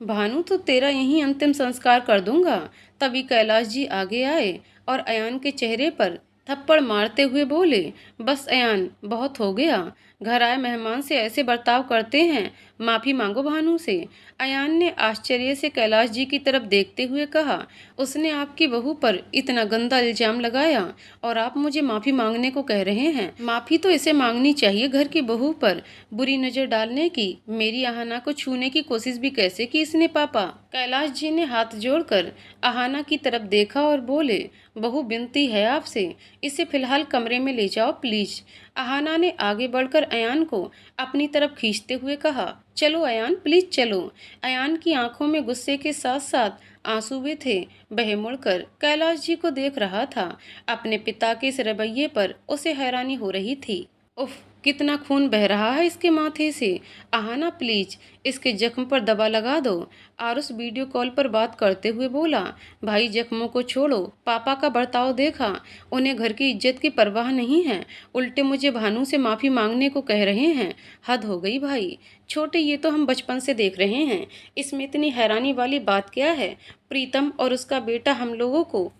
भानु तो तेरा यहीं अंतिम संस्कार कर दूंगा। तभी कैलाश जी आगे आए और अयान के चेहरे पर थप्पड़ मारते हुए बोले, बस अयान बहुत हो गया, घर आए मेहमान से ऐसे बर्ताव करते हैं, माफ़ी मांगो भानु से। अयान ने आश्चर्य से कैलाश जी की तरफ देखते हुए कहा, उसने आपकी बहू पर इतना गंदा इल्ज़ाम लगाया और आप मुझे माफ़ी मांगने को कह रहे हैं? माफ़ी तो इसे मांगनी चाहिए घर की बहू पर बुरी नज़र डालने की। मेरी अहाना को छूने की कोशिश भी कैसे की इसने पापा? कैलाश जी ने हाथ जोड़कर अहाना की तरफ देखा और बोले, बहू विनती है आपसे, इसे फिलहाल कमरे में ले जाओ प्लीज। अहाना ने आगे बढ़कर अयान को अपनी तरफ खींचते हुए कहा, चलो अयान प्लीज चलो। अयान की आंखों में गुस्से के साथ साथ आंसू भी थे। वह मुड़कर कैलाश जी को देख रहा था। अपने पिता के इस रवैये पर उसे हैरानी हो रही थी। उफ, कितना खून बह रहा है इसके माथे से। अहाना प्लीज इसके जख्म पर दवा लगा दो। आरुष वीडियो कॉल पर बात करते हुए बोला, भाई जख्मों को छोड़ो, पापा का बर्ताव देखा, उन्हें घर की इज्जत की परवाह नहीं है, उल्टे मुझे भानु से माफ़ी मांगने को कह रहे हैं। हद हो गई भाई। छोटे ये तो हम बचपन से देख रहे हैं, इसमें इतनी हैरानी वाली बात क्या है? प्रीतम और उसका बेटा हम लोगों को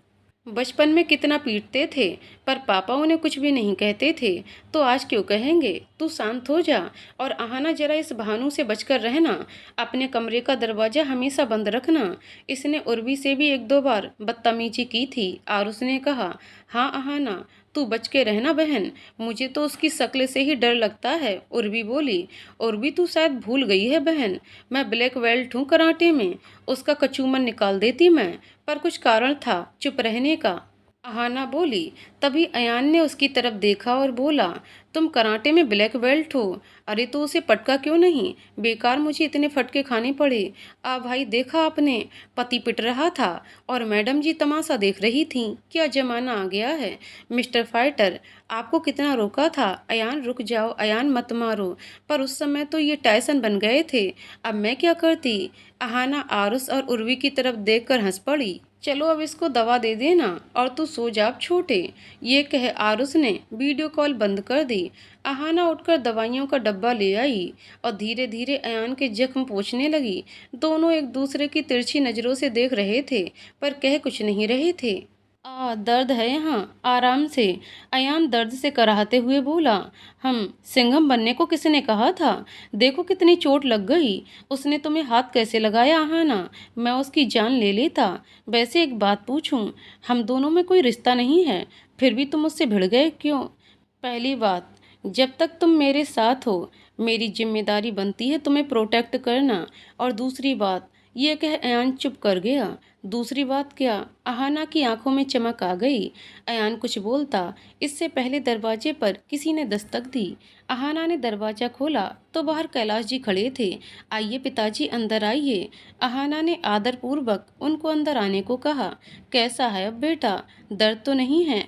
बचपन में कितना पीटते थे, पर पापा उन्हें कुछ भी नहीं कहते थे, तो आज क्यों कहेंगे? तू शांत हो जा और अहाना जरा इस भानु से बचकर रहना। अपने कमरे का दरवाज़ा हमेशा बंद रखना। इसने उर्वी से भी एक दो बार बदतमीजी की थी। आरुष ने कहा, हाँ अहाना तू बच के रहना बहन, मुझे तो उसकी शक्ल से ही डर लगता है। उर्वी बोली, उर्वी तू शायद भूल गई है बहन, मैं ब्लैक बेल्ट हूँ कराटे में, उसका कचूमन निकाल देती मैं, पर कुछ कारण था चुप रहने का। अहाना बोली। तभी अयान ने उसकी तरफ देखा और बोला, तुम कराटे में ब्लैक बेल्ट हो? अरे तो उसे पटका क्यों नहीं? बेकार मुझे इतने फटके खाने पड़े। आ भाई देखा आपने, पति पिट रहा था और मैडम जी तमाशा देख रही थी। क्या जमाना आ गया है मिस्टर फाइटर, आपको कितना रोका था, अयान रुक जाओ, अयान मत मारो, पर उस समय तो ये टाइसन बन गए थे, अब मैं क्या करती? अहाना आरुष और उर्वी की तरफ देखकर हंस पड़ी। चलो अब इसको दवा दे देना और तू सो जा अब छोटे। ये कह आरुष ने वीडियो कॉल बंद कर दी। अहाना उठकर दवाइयों का डब्बा ले आई और धीरे धीरे अयान के जख्म पोंछने लगी। दोनों एक दूसरे की तिरछी नज़रों से देख रहे थे, पर कह कुछ नहीं रहे थे। दर्द है यहाँ, आराम से, अयान दर्द से कराहते हुए बोला। हम सिंघम बनने को किसने कहा था? देखो कितनी चोट लग गई। उसने तुम्हें हाथ कैसे लगाया अहाना? मैं उसकी जान ले लेता। वैसे एक बात पूछूं, हम दोनों में कोई रिश्ता नहीं है, फिर भी तुम मुझसे भिड़ गए क्यों? पहली बात, जब तक तुम मेरे साथ हो मेरी जिम्मेदारी बनती है तुम्हें प्रोटेक्ट करना, और दूसरी बात, ये कह अयान चुप कर गया। दूसरी बात क्या? अहाना की आंखों में चमक आ गई। अयान कुछ बोलता इससे पहले दरवाजे पर किसी ने दस्तक दी। अहाना ने दरवाजा खोला तो बाहर कैलाश जी खड़े थे। आइए पिताजी अंदर आइए। अहाना ने आदरपूर्वक उनको अंदर आने को कहा। कैसा है अब बेटा, दर्द तो नहीं है?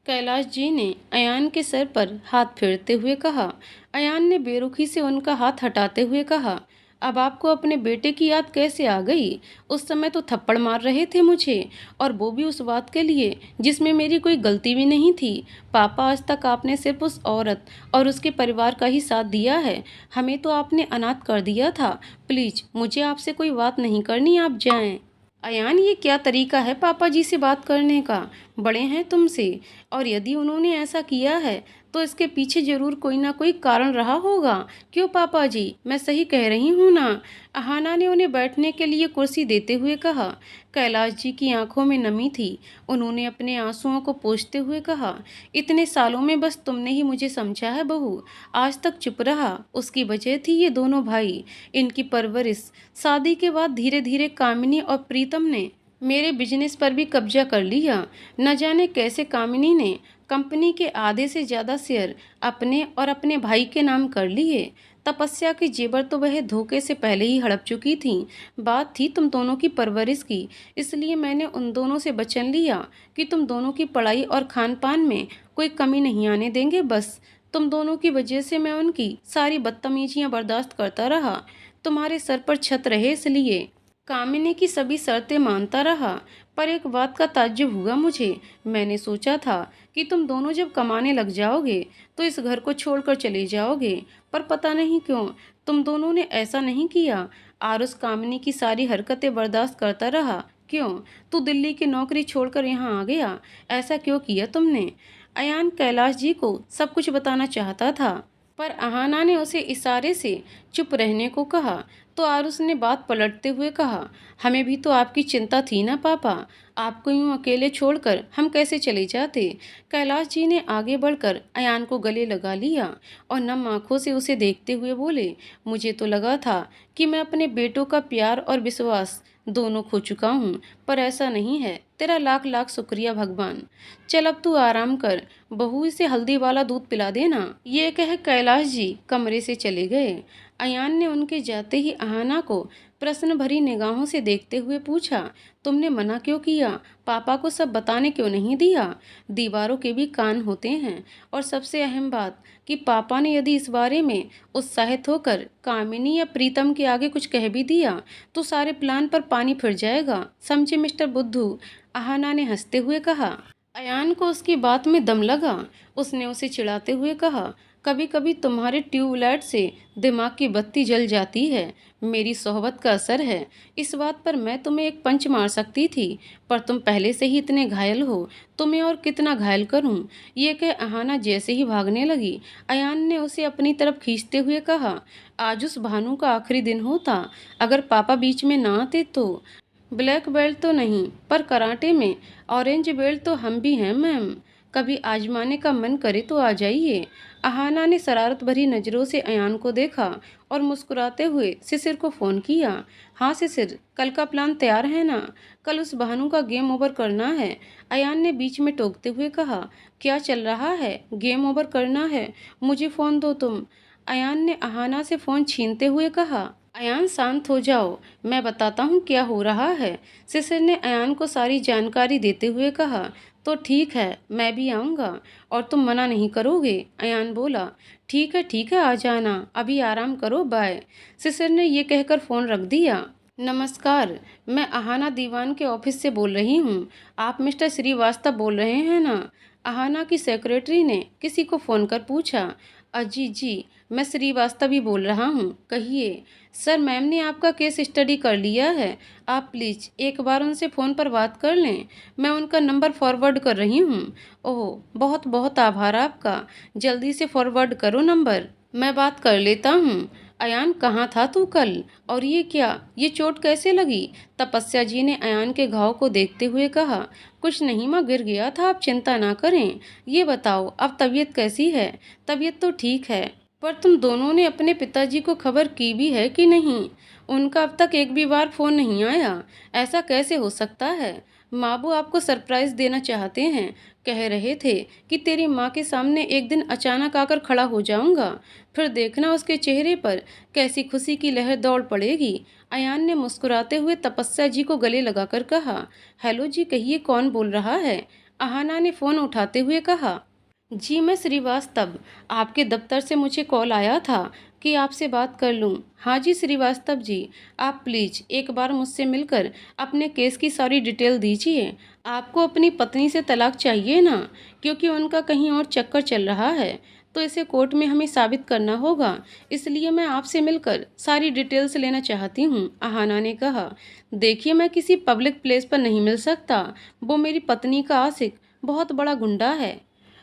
कैलाश जी ने अयान के सर पर हाथ फेरते हुए कहा। अयान ने बेरुखी से उनका हाथ हटाते हुए कहा, अब आपको अपने बेटे की याद कैसे आ गई? उस समय तो थप्पड़ मार रहे थे मुझे, और वो भी उस बात के लिए जिसमें मेरी कोई गलती भी नहीं थी। पापा आज तक आपने सिर्फ उस औरत और उसके परिवार का ही साथ दिया है, हमें तो आपने अनाथ कर दिया था। प्लीज मुझे आपसे कोई बात नहीं करनी, आप जाएं। अयान ये क्या तरीका है पापा जी से बात करने का? बड़े हैं तुमसे, और यदि उन्होंने ऐसा किया है तो इसके पीछे जरूर कोई ना कोई कारण रहा होगा। क्यों पापा जी, मैं सही कह रही हूँ ना? अहाना ने उन्हें बैठने के लिए कुर्सी देते हुए कहा। कैलाश जी की आंखों में नमी थी। उन्होंने अपने आंसुओं को पोंछते हुए कहा, इतने सालों में बस तुमने ही मुझे समझा है बहू। आज तक चुप रहा, उसकी वजह थी ये दोनों भाई, इनकी परवरिश। शादी के बाद धीरे धीरे कामिनी और प्रीतम ने मेरे बिजनेस पर भी कब्जा कर लिया। न जाने कैसे कामिनी ने कंपनी के आधे से ज़्यादा शेयर अपने और अपने भाई के नाम कर लिए। तपस्या के जेवर तो वह धोखे से पहले ही हड़प चुकी थी। बात थी तुम दोनों की परवरिश की, इसलिए मैंने उन दोनों से वचन लिया कि तुम दोनों की पढ़ाई और खान पान में कोई कमी नहीं आने देंगे। बस तुम दोनों की वजह से मैं उनकी सारी बदतमीजियां बर्दाश्त करता रहा। तुम्हारे सर पर छत रहे इसलिए कामिनी की सभी शर्तें मानता रहा। पर एक बात का ताज्जुब हुआ मुझे। मैंने सोचा था कि तुम दोनों जब कमाने लग जाओगे तो इस घर को छोड़कर चले जाओगे, पर पता नहीं क्यों तुम दोनों ने ऐसा नहीं किया। आरुष कामिनी की सारी हरकतें बर्दाश्त करता रहा। क्यों? तू दिल्ली की नौकरी छोड़कर यहाँ आ गया, ऐसा क्यों किया तुमने? अयान कैलाश जी को सब कुछ बताना चाहता था, पर अहाना ने उसे इशारे से चुप रहने को कहा। तो आरुष ने बात पलटते हुए कहा, हमें भी तो आपकी चिंता थी ना पापा, आपको यूं अकेले छोड़कर हम कैसे चले जाते। कैलाश जी ने आगे बढ़कर अयान को गले लगा लिया और नम आंखों से उसे देखते हुए बोले, मुझे तो लगा था कि मैं अपने बेटों का प्यार और विश्वास दोनों खो चुका हूँ, पर ऐसा नहीं है। तेरा लाख लाख शुक्रिया भगवान। चल अब तू आराम कर, बहू इसे हल्दी वाला दूध पिला देना। ये कह कैलाश जी कमरे से चले गए। अयान ने उनके जाते ही अहाना को प्रश्न भरी निगाहों से देखते हुए पूछा, तुमने मना क्यों किया? पापा को सब बताने क्यों नहीं दिया? दीवारों के भी कान होते हैं। और सबसे अहम बात कि पापा ने यदि इस बारे में उत्साहित होकर कामिनी या प्रीतम के आगे कुछ कह भी दिया तो सारे प्लान पर पानी फिर जाएगा। समझे मिस्टर बुद्धू? अहाना ने हंसते हुए कहा। अयान को उसकी बात में दम लगा। उसने उसे चिढ़ाते हुए कहा, कभी कभी तुम्हारे ट्यूबलाइट से दिमाग की बत्ती जल जाती है। मेरी सोहबत का असर है। इस बात पर मैं तुम्हें एक पंच मार सकती थी, पर तुम पहले से ही इतने घायल हो, तुम्हें और कितना घायल करूं? ये कह अहाना जैसे ही भागने लगी, अयान ने उसे अपनी तरफ खींचते हुए कहा, आज उस भानु का आखिरी दिन होता, अगर पापा बीच में ना आते तो। ब्लैक बेल्ट तो नहीं, पर कराटे में ऑरेंज बेल्ट तो हम भी हैं मैम। कभी आजमाने का मन करे तो आ जाइए। अहाना ने शरारत भरी नज़रों से अयान को देखा और मुस्कुराते हुए शिशिर को फ़ोन किया। हाँ शिशिर, कल का प्लान तैयार है ना? कल उस भानु का गेम ओवर करना है। अयान ने बीच में टोकते हुए कहा, क्या चल रहा है? गेम ओवर करना है? मुझे फ़ोन दो तुम। अयान ने अहाना से फ़ोन छीनते हुए कहा। अयान शांत हो जाओ, मैं बताता हूँ क्या हो रहा है। शिशिर ने अयान को सारी जानकारी देते हुए कहा, तो ठीक है, मैं भी आऊँगा और तुम मना नहीं करोगे? अयान बोला, ठीक है आ जाना, अभी आराम करो, बाय। शिशिर ने ये कहकर फ़ोन रख दिया। नमस्कार, मैं अहाना दीवान के ऑफिस से बोल रही हूँ। आप मिस्टर श्रीवास्तव बोल रहे हैं ना? अहाना की सेक्रेटरी ने किसी को फ़ोन कर पूछा। अजी जी, मैं श्रीवास्तव ही बोल रहा हूँ, कहिए। सर, मैम ने आपका केस स्टडी कर लिया है। आप प्लीज़ एक बार उनसे फ़ोन पर बात कर लें, मैं उनका नंबर फॉरवर्ड कर रही हूँ। ओह, बहुत बहुत आभार आपका। जल्दी से फॉरवर्ड करो नंबर, मैं बात कर लेता हूँ। अयान, कहाँ था तू कल? और ये क्या, ये चोट कैसे लगी? तपस्या जी ने अयान के घाव को देखते हुए कहा। कुछ नहीं माँ, गिर गया था, आप चिंता ना करें। ये बताओ, अब तबीयत कैसी है? तबीयत तो ठीक है, पर तुम दोनों ने अपने पिताजी को खबर की भी है कि नहीं? उनका अब तक एक भी बार फ़ोन नहीं आया। ऐसा कैसे हो सकता है? माबू आपको सरप्राइज़ देना चाहते हैं। कह रहे थे कि तेरी माँ के सामने एक दिन अचानक आकर खड़ा हो जाऊंगा, फिर देखना उसके चेहरे पर कैसी खुशी की लहर दौड़ पड़ेगी। अयान ने मुस्कुराते हुए तपस्या जी को गले लगाकर कहा। हेलो जी, कहिए कौन बोल रहा है? अहाना ने फ़ोन उठाते हुए कहा। जी, मैं श्रीवास्तव, आपके दफ्तर से मुझे कॉल आया था कि आपसे बात कर लूं। हाँ जी श्रीवास्तव जी, आप प्लीज़ एक बार मुझसे मिलकर अपने केस की सारी डिटेल दीजिए। आपको अपनी पत्नी से तलाक चाहिए ना? क्योंकि उनका कहीं और चक्कर चल रहा है, तो इसे कोर्ट में हमें साबित करना होगा, इसलिए मैं आपसे मिलकर सारी डिटेल्स लेना चाहती हूँ। अहाना ने कहा। देखिए, मैं किसी पब्लिक प्लेस पर नहीं मिल सकता, वो मेरी पत्नी का आशिक बहुत बड़ा गुंडा है।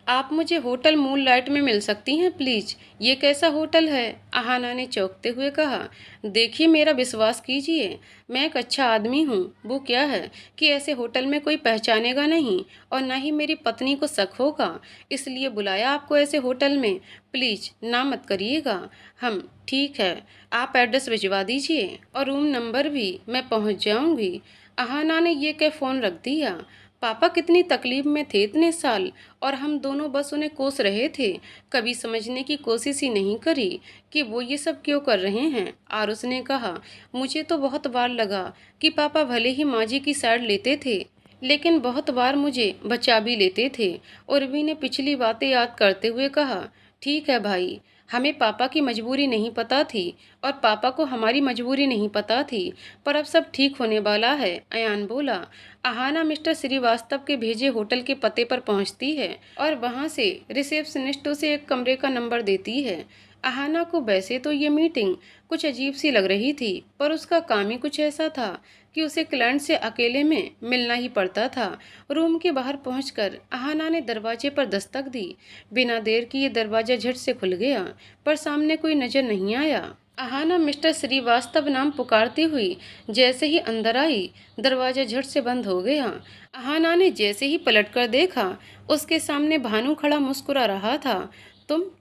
आप मुझे होटल मूनलाइट में मिल सकती हैं प्लीज? ये कैसा होटल है? अहाना ने चौंकते हुए कहा। देखिए, मेरा विश्वास कीजिए, मैं एक अच्छा आदमी हूँ। वो क्या है कि ऐसे होटल में कोई पहचानेगा नहीं और ना ही मेरी पत्नी को शक होगा, इसलिए बुलाया आपको ऐसे होटल में। प्लीज ना मत करिएगा। हम ठीक है, आप एड्रेस भिजवा दीजिए और रूम नंबर भी, मैं पहुँच जाऊँगी। अहाना ने ये कह फ़ोन रख दिया। पापा कितनी तकलीफ में थे इतने साल, और हम दोनों बस उन्हें कोस रहे थे। कभी समझने की कोशिश ही नहीं करी कि वो ये सब क्यों कर रहे हैं। आरुष ने कहा, मुझे तो बहुत बार लगा कि पापा भले ही माँ जी की साइड लेते थे, लेकिन बहुत बार मुझे बचा भी लेते थे। उर्वी ने पिछली बातें याद करते हुए कहा, ठीक है भाई, हमें पापा की मजबूरी नहीं पता थी और पापा को हमारी मजबूरी नहीं पता थी, पर अब सब ठीक होने वाला है। अयान बोला। अहाना मिस्टर श्रीवास्तव के भेजे होटल के पते पर पहुंचती है और वहां से रिसेप्शनिस्ट उसे एक कमरे का नंबर देती है। अहाना को वैसे तो ये मीटिंग कुछ अजीब सी लग रही थी, पर उसका काम ही कुछ ऐसा था कि उसे क्लाइंट से अकेले में मिलना ही पड़ता था। रूम के बाहर पहुंचकर अहाना ने दरवाजे पर दस्तक दी। बिना देर किए दरवाजा झट से खुल गया, पर सामने कोई नजर नहीं आया। अहाना मिस्टर श्रीवास्तव नाम पुकारती हुई जैसे ही अंदर आई, दरवाजा झट से बंद हो गया। अहाना ने जैसे ही पलटकर देखा, उसके सामने भानु खड़ा मुस्कुरा रहा था।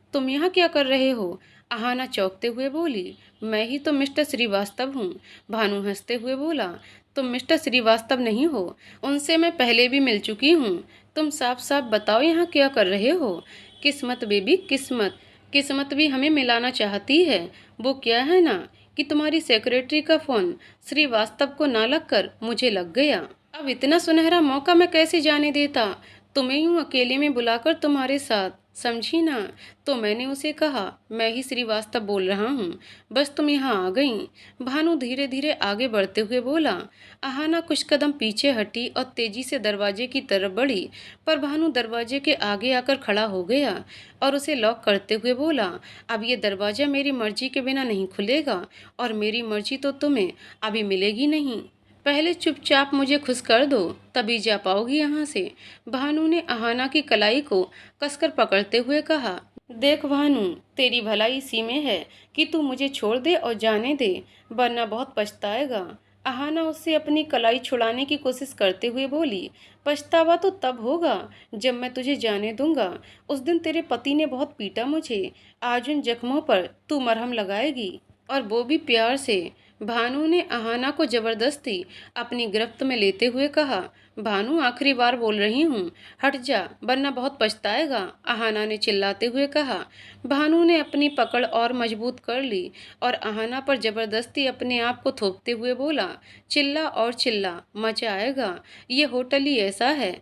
तुम यहाँ क्या कर रहे हो? अहाना चौंकते हुए बोली। मैं ही तो मिस्टर श्रीवास्तव हूँ। भानु हंसते हुए बोला। तुम मिस्टर श्रीवास्तव नहीं हो, उनसे मैं पहले भी मिल चुकी हूँ। तुम साफ साफ बताओ यहाँ क्या कर रहे हो? किस्मत बेबी, किस्मत। किस्मत भी हमें मिलाना चाहती है। वो क्या है ना कि तुम्हारी सेक्रेटरी का फोन श्रीवास्तव को ना लगकर मुझे लग गया। अब इतना सुनहरा मौका मैं कैसे जाने देता, तुम्हें यूं अकेले में बुलाकर तुम्हारे साथ, समझी ना? तो मैंने उसे कहा, मैं ही श्रीवास्तव बोल रहा हूँ, बस तुम यहाँ आ गई। भानु धीरे धीरे आगे बढ़ते हुए बोला। अहाना कुछ कदम पीछे हटी और तेजी से दरवाजे की तरफ बढ़ी, पर भानु दरवाजे के आगे आकर खड़ा हो गया और उसे लॉक करते हुए बोला, अब ये दरवाजा मेरी मर्जी के बिना नहीं खुलेगा, और मेरी मर्जी तो तुम्हें अभी मिलेगी नहीं। पहले चुपचाप मुझे खुश कर दो, तभी जा पाओगी यहाँ से। भानु ने अहाना की कलाई को कसकर पकड़ते हुए कहा। देख भानु, तेरी भलाई इसी में है कि तू मुझे छोड़ दे और जाने दे, वरना बहुत पछताएगा। अहाना उससे अपनी कलाई छुड़ाने की कोशिश करते हुए बोली। पछतावा तो तब होगा जब मैं तुझे जाने दूंगा। उस दिन तेरे पति ने बहुत पीटा मुझे, आज उन जख्मों पर तू मरहम लगाएगी, और वो भी प्यार से। भानु ने अहाना को जबरदस्ती अपनी गिरफ्त में लेते हुए कहा। भानु, आखिरी बार बोल रही हूँ, हट जा वरना बहुत पछताएगा, अहाना ने चिल्लाते हुए कहा। भानु ने अपनी पकड़ और मजबूत कर ली और अहाना पर जबरदस्ती अपने आप को थोपते हुए बोला, चिल्ला और चिल्ला, मजा आएगा। ये होटल ही ऐसा है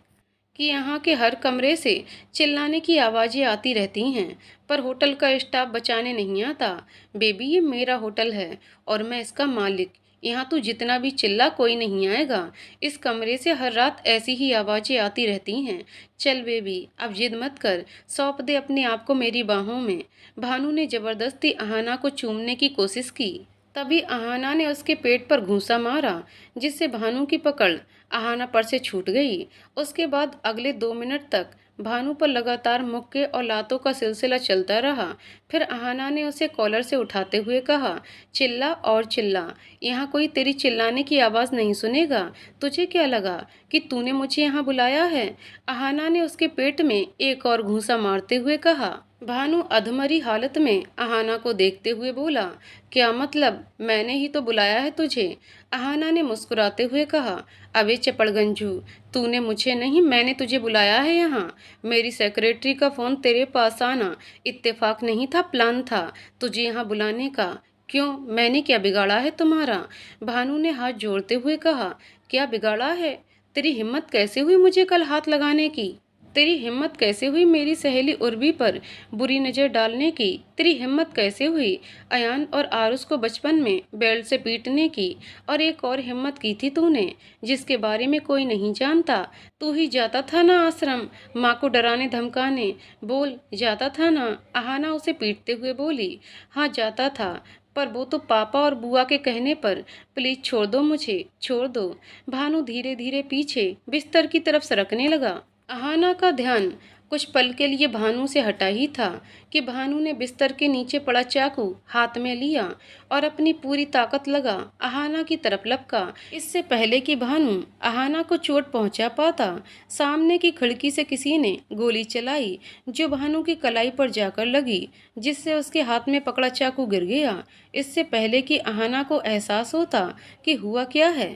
कि यहाँ के हर कमरे से चिल्लाने की आवाज़ें आती रहती हैं, पर होटल का स्टाफ बचाने नहीं आता। बेबी, ये मेरा होटल है और मैं इसका मालिक। यहाँ तू जितना भी चिल्ला, कोई नहीं आएगा। इस कमरे से हर रात ऐसी ही आवाज़ें आती रहती हैं। चल बेबी, अब जिद मत कर, सौंप दे अपने आप को मेरी बाहों में। भानु ने जबरदस्ती अहाना को चूमने की कोशिश की। तभी अहाना ने उसके पेट पर घूंसा मारा, जिससे भानु की पकड़ अहाना पर से छूट गई। उसके बाद अगले 2 मिनट तक भानु पर लगातार मुक्के और लातों का सिलसिला चलता रहा। फिर अहाना ने उसे कॉलर से उठाते हुए कहा, चिल्ला और चिल्ला, यहाँ कोई तेरी चिल्लाने की आवाज़ नहीं सुनेगा। तुझे क्या लगा कि तूने मुझे यहाँ बुलाया है? अहाना ने उसके पेट में एक और घूंसा मारते हुए कहा। भानु अधमरी हालत में अहाना को देखते हुए बोला, क्या मतलब? मैंने ही तो बुलाया है तुझे, अहाना ने मुस्कुराते हुए कहा। अबे चपड़गंजू, तूने मुझे नहीं, मैंने तुझे बुलाया है यहाँ। मेरी सेक्रेटरी का फ़ोन तेरे पास आना इत्तेफाक नहीं था, प्लान था तुझे यहाँ बुलाने का। क्यों, मैंने क्या बिगाड़ा है तुम्हारा? भानु ने हाथ जोड़ते हुए कहा। क्या बिगाड़ा है? तेरी हिम्मत कैसे हुई मुझे कल हाथ लगाने की? तेरी हिम्मत कैसे हुई मेरी सहेली उर्वी पर बुरी नज़र डालने की? तेरी हिम्मत कैसे हुई अयान और आरुष को बचपन में बेल्ट से पीटने की? और एक और हिम्मत की थी तूने, जिसके बारे में कोई नहीं जानता। तू ही जाता था ना आश्रम, माँ को डराने धमकाने। बोल, जाता था ना? अहाना उसे पीटते हुए बोली। हाँ जाता था, पर वो तो पापा और बुआ के कहने पर। प्लीज छोड़ दो मुझे, छोड़ दो। भानु धीरे धीरे पीछे बिस्तर की तरफ सरकने लगा। अहाना का ध्यान कुछ पल के लिए भानु से हटा ही था कि भानु ने बिस्तर के नीचे पड़ा चाकू हाथ में लिया और अपनी पूरी ताकत लगा अहाना की तरफ लपका। इससे पहले कि भानु अहाना को चोट पहुंचा पाता, सामने की खिड़की से किसी ने गोली चलाई जो भानु की कलाई पर जाकर लगी, जिससे उसके हाथ में पकड़ा चाकू गिर गया। इससे पहले कि अहाना को एहसास होता कि हुआ क्या है,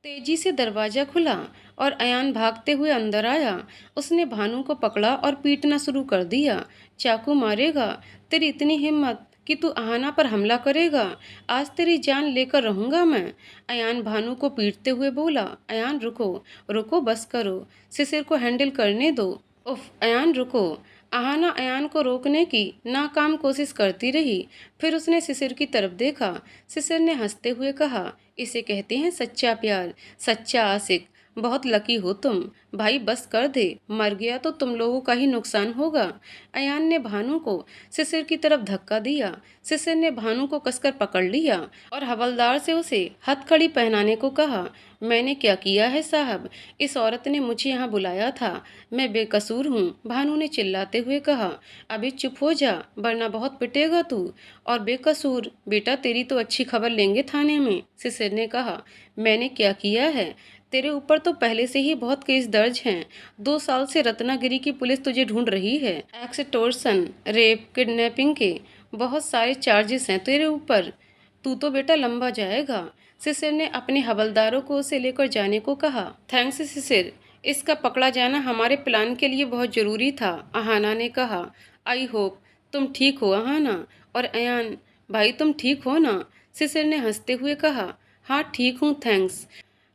तेजी से दरवाजा खुला और अयान भागते हुए अंदर आया। उसने भानु को पकड़ा और पीटना शुरू कर दिया। चाकू मारेगा? तेरी इतनी हिम्मत कि तू अहाना पर हमला करेगा? आज तेरी जान लेकर रहूंगा मैं। अयान भानु को पीटते हुए बोला। अयान रुको, रुको, बस करो, शिशिर को हैंडल करने दो। उफ, अयान रुको। अहाना अयान को रोकने की नाकाम कोशिश करती रही। फिर उसने शिशिर की तरफ देखा। शिशिर ने हंसते हुए कहा, इसे कहते हैं सच्चा प्यार, सच्चा आशिक। बहुत लकी हो तुम भाई, बस कर दे, मर गया तो तुम लोगों का ही नुकसान होगा। अयान ने भानु को शिशिर की तरफ धक्का दिया। शिशिर ने भानु को कसकर पकड़ लिया और हवलदार से उसे हथकड़ी पहनाने को कहा। मैंने क्या किया है साहब? इस औरत ने मुझे यहाँ बुलाया था, मैं बेकसूर हूँ, भानु ने चिल्लाते हुए कहा। अभी चुप हो जा वरना बहुत पिटेगा तू। और बेकसूर? बेटा तेरी तो अच्छी खबर लेंगे थाने में, शिशिर ने कहा। मैंने क्या किया है? तेरे ऊपर तो पहले से ही बहुत केस दर्ज हैं। 2 साल से रत्नागिरी की पुलिस तुझे ढूंढ रही है। एक्सटॉर्शन, रेप, किडनैपिंग के बहुत सारे चार्जेस हैं तेरे ऊपर। तू तो बेटा लंबा जाएगा। शिशिर ने अपने हवलदारों को उसे लेकर जाने को कहा। थैंक्स शिशिर, इसका पकड़ा जाना हमारे प्लान के लिए बहुत ज़रूरी था, अहाना ने कहा। आई होप तुम ठीक हो अहाना। और अयान भाई तुम ठीक हो ना? शिशिर ने हंसते हुए कहा। हाँ ठीक हूँ, थैंक्स।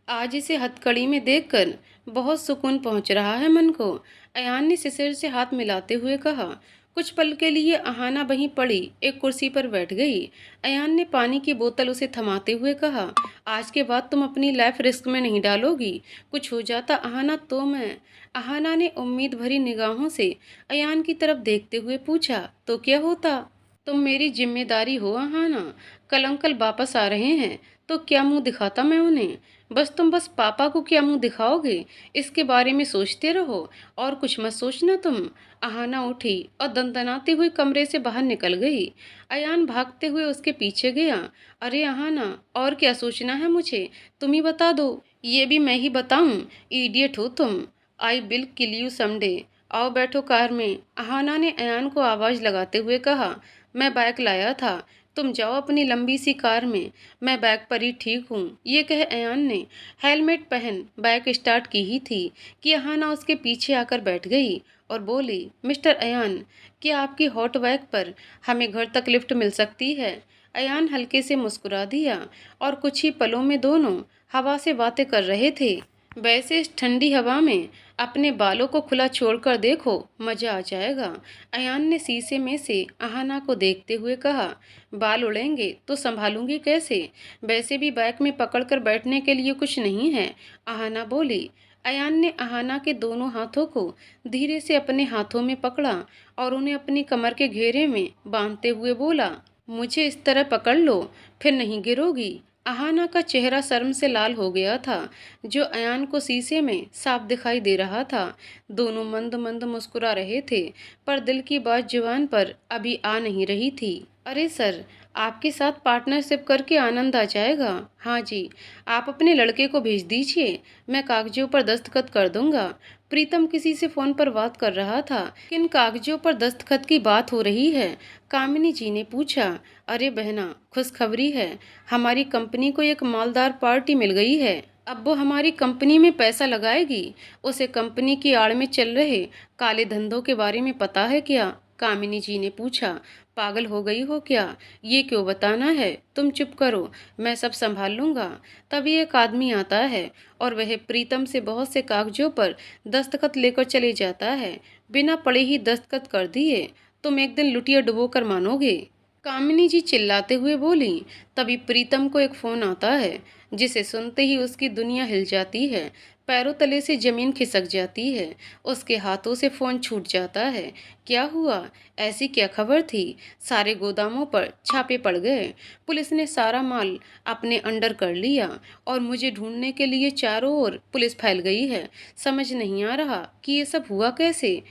आज इसे हथकड़ी में देखकर बहुत सुकून पहुंच रहा है मन को, अयान ने शिशिर से हाथ मिलाते हुए कहा। कुछ पल के लिए अहाना वहीं पड़ी एक कुर्सी पर बैठ गई। अयान ने पानी की बोतल उसे थमाते हुए कहा, आज के बाद तुम अपनी लाइफ रिस्क में नहीं डालोगी? कुछ हो जाता अहाना तो मैं। अहाना ने उम्मीद भरी निगाहों से अयान की तरफ देखते हुए पूछा, तो क्या होता? तुम मेरी जिम्मेदारी हो अहाना। कल अंकल वापस आ रहे हैं तो क्या मुंह दिखाता मैं उन्हें? बस पापा को क्या मुंह दिखाओगे, इसके बारे में सोचते रहो और कुछ मत सोचना तुम। अहाना उठी और दंदनाती हुई कमरे से बाहर निकल गई। अयान भागते हुए उसके पीछे गया। अरे अहाना, और क्या सोचना है मुझे, तुम ही बता दो। ये भी मैं ही बताऊं? इडियट हो तुम। आई विल किल यू समडे। आओ बैठो कार में, अहाना ने अयान को आवाज़ लगाते हुए कहा। मैं बाइक लाया था, तुम जाओ अपनी लंबी सी कार में, मैं बैग पर ही ठीक हूँ। ये कह अयान ने हेलमेट पहन बाइक स्टार्ट की ही थी कि अहाना उसके पीछे आकर बैठ गई और बोली, मिस्टर अयान, क्या आपकी हॉट बाइक पर हमें घर तक लिफ्ट मिल सकती है? अयान हल्के से मुस्कुरा दिया और कुछ ही पलों में दोनों हवा से बातें कर रहे थे। वैसे इस ठंडी हवा में अपने बालों को खुला छोड़कर देखो, मजा आ जाएगा। अयान ने शीशे में से अहाना को देखते हुए कहा। बाल उड़ेंगे तो संभालूंगी कैसे? वैसे भी बाइक में पकड़कर बैठने के लिए कुछ नहीं है, अहाना बोली। अयान ने अहाना के दोनों हाथों को धीरे से अपने हाथों में पकड़ा और उन्हें अपनी कमर के घेरे में बांधते हुए बोला, मुझे इस तरह पकड़ लो, फिर नहीं गिरोगी। अहाना का चेहरा शर्म से लाल हो गया था, जो अयान को शीशे में साफ दिखाई दे रहा था। दोनों मंद मंद मुस्कुरा रहे थे, पर दिल की बात जुबान पर अभी आ नहीं रही थी। अरे सर, आपके साथ पार्टनरशिप करके आनंद आ जाएगा। हाँ जी, आप अपने लड़के को भेज दीजिए, मैं कागजों पर दस्तखत कर दूंगा। प्रीतम किसी से फोन पर बात कर रहा था। किन कागजों पर दस्तखत की बात हो रही है? कामिनी जी ने पूछा। अरे बहना, खुशखबरी है, हमारी कंपनी को एक मालदार पार्टी मिल गई है। अब वो हमारी कंपनी में पैसा लगाएगी। उसे कंपनी की आड़ में चल रहे काले धंधों के बारे में पता है क्या? कामिनी जी ने पूछा। पागल हो गई हो क्या? ये क्यों बताना है? तुम चुप करो, मैं सब संभाल लूंगा। तभी एक आदमी आता है और वह प्रीतम से बहुत से कागजों पर दस्तखत लेकर चले जाता है। बिना पढ़े ही दस्तखत कर दिए। तुम एक दिन लुटिया डुबो कर मानोगे। कामिनी जी चिल्लाते हुए बोली। तभी प्रीतम को एक फोन आता है, जिसे सुनते ही उसकी दुनिया हिल जाती है, पैरों तले से जमीन खिसक जाती है, उसके हाथों से फोन छूट जाता है। क्या हुआ? ऐसी क्या खबर थी? सारे गोदामों पर छापे पड़ गए, पुलिस ने सारा माल अपने अंडर कर लिया और मुझे ढूंढने के लिए चारों ओर पुलिस फैल गई है। समझ नहीं आ रहा कि ये सब हुआ कैसे।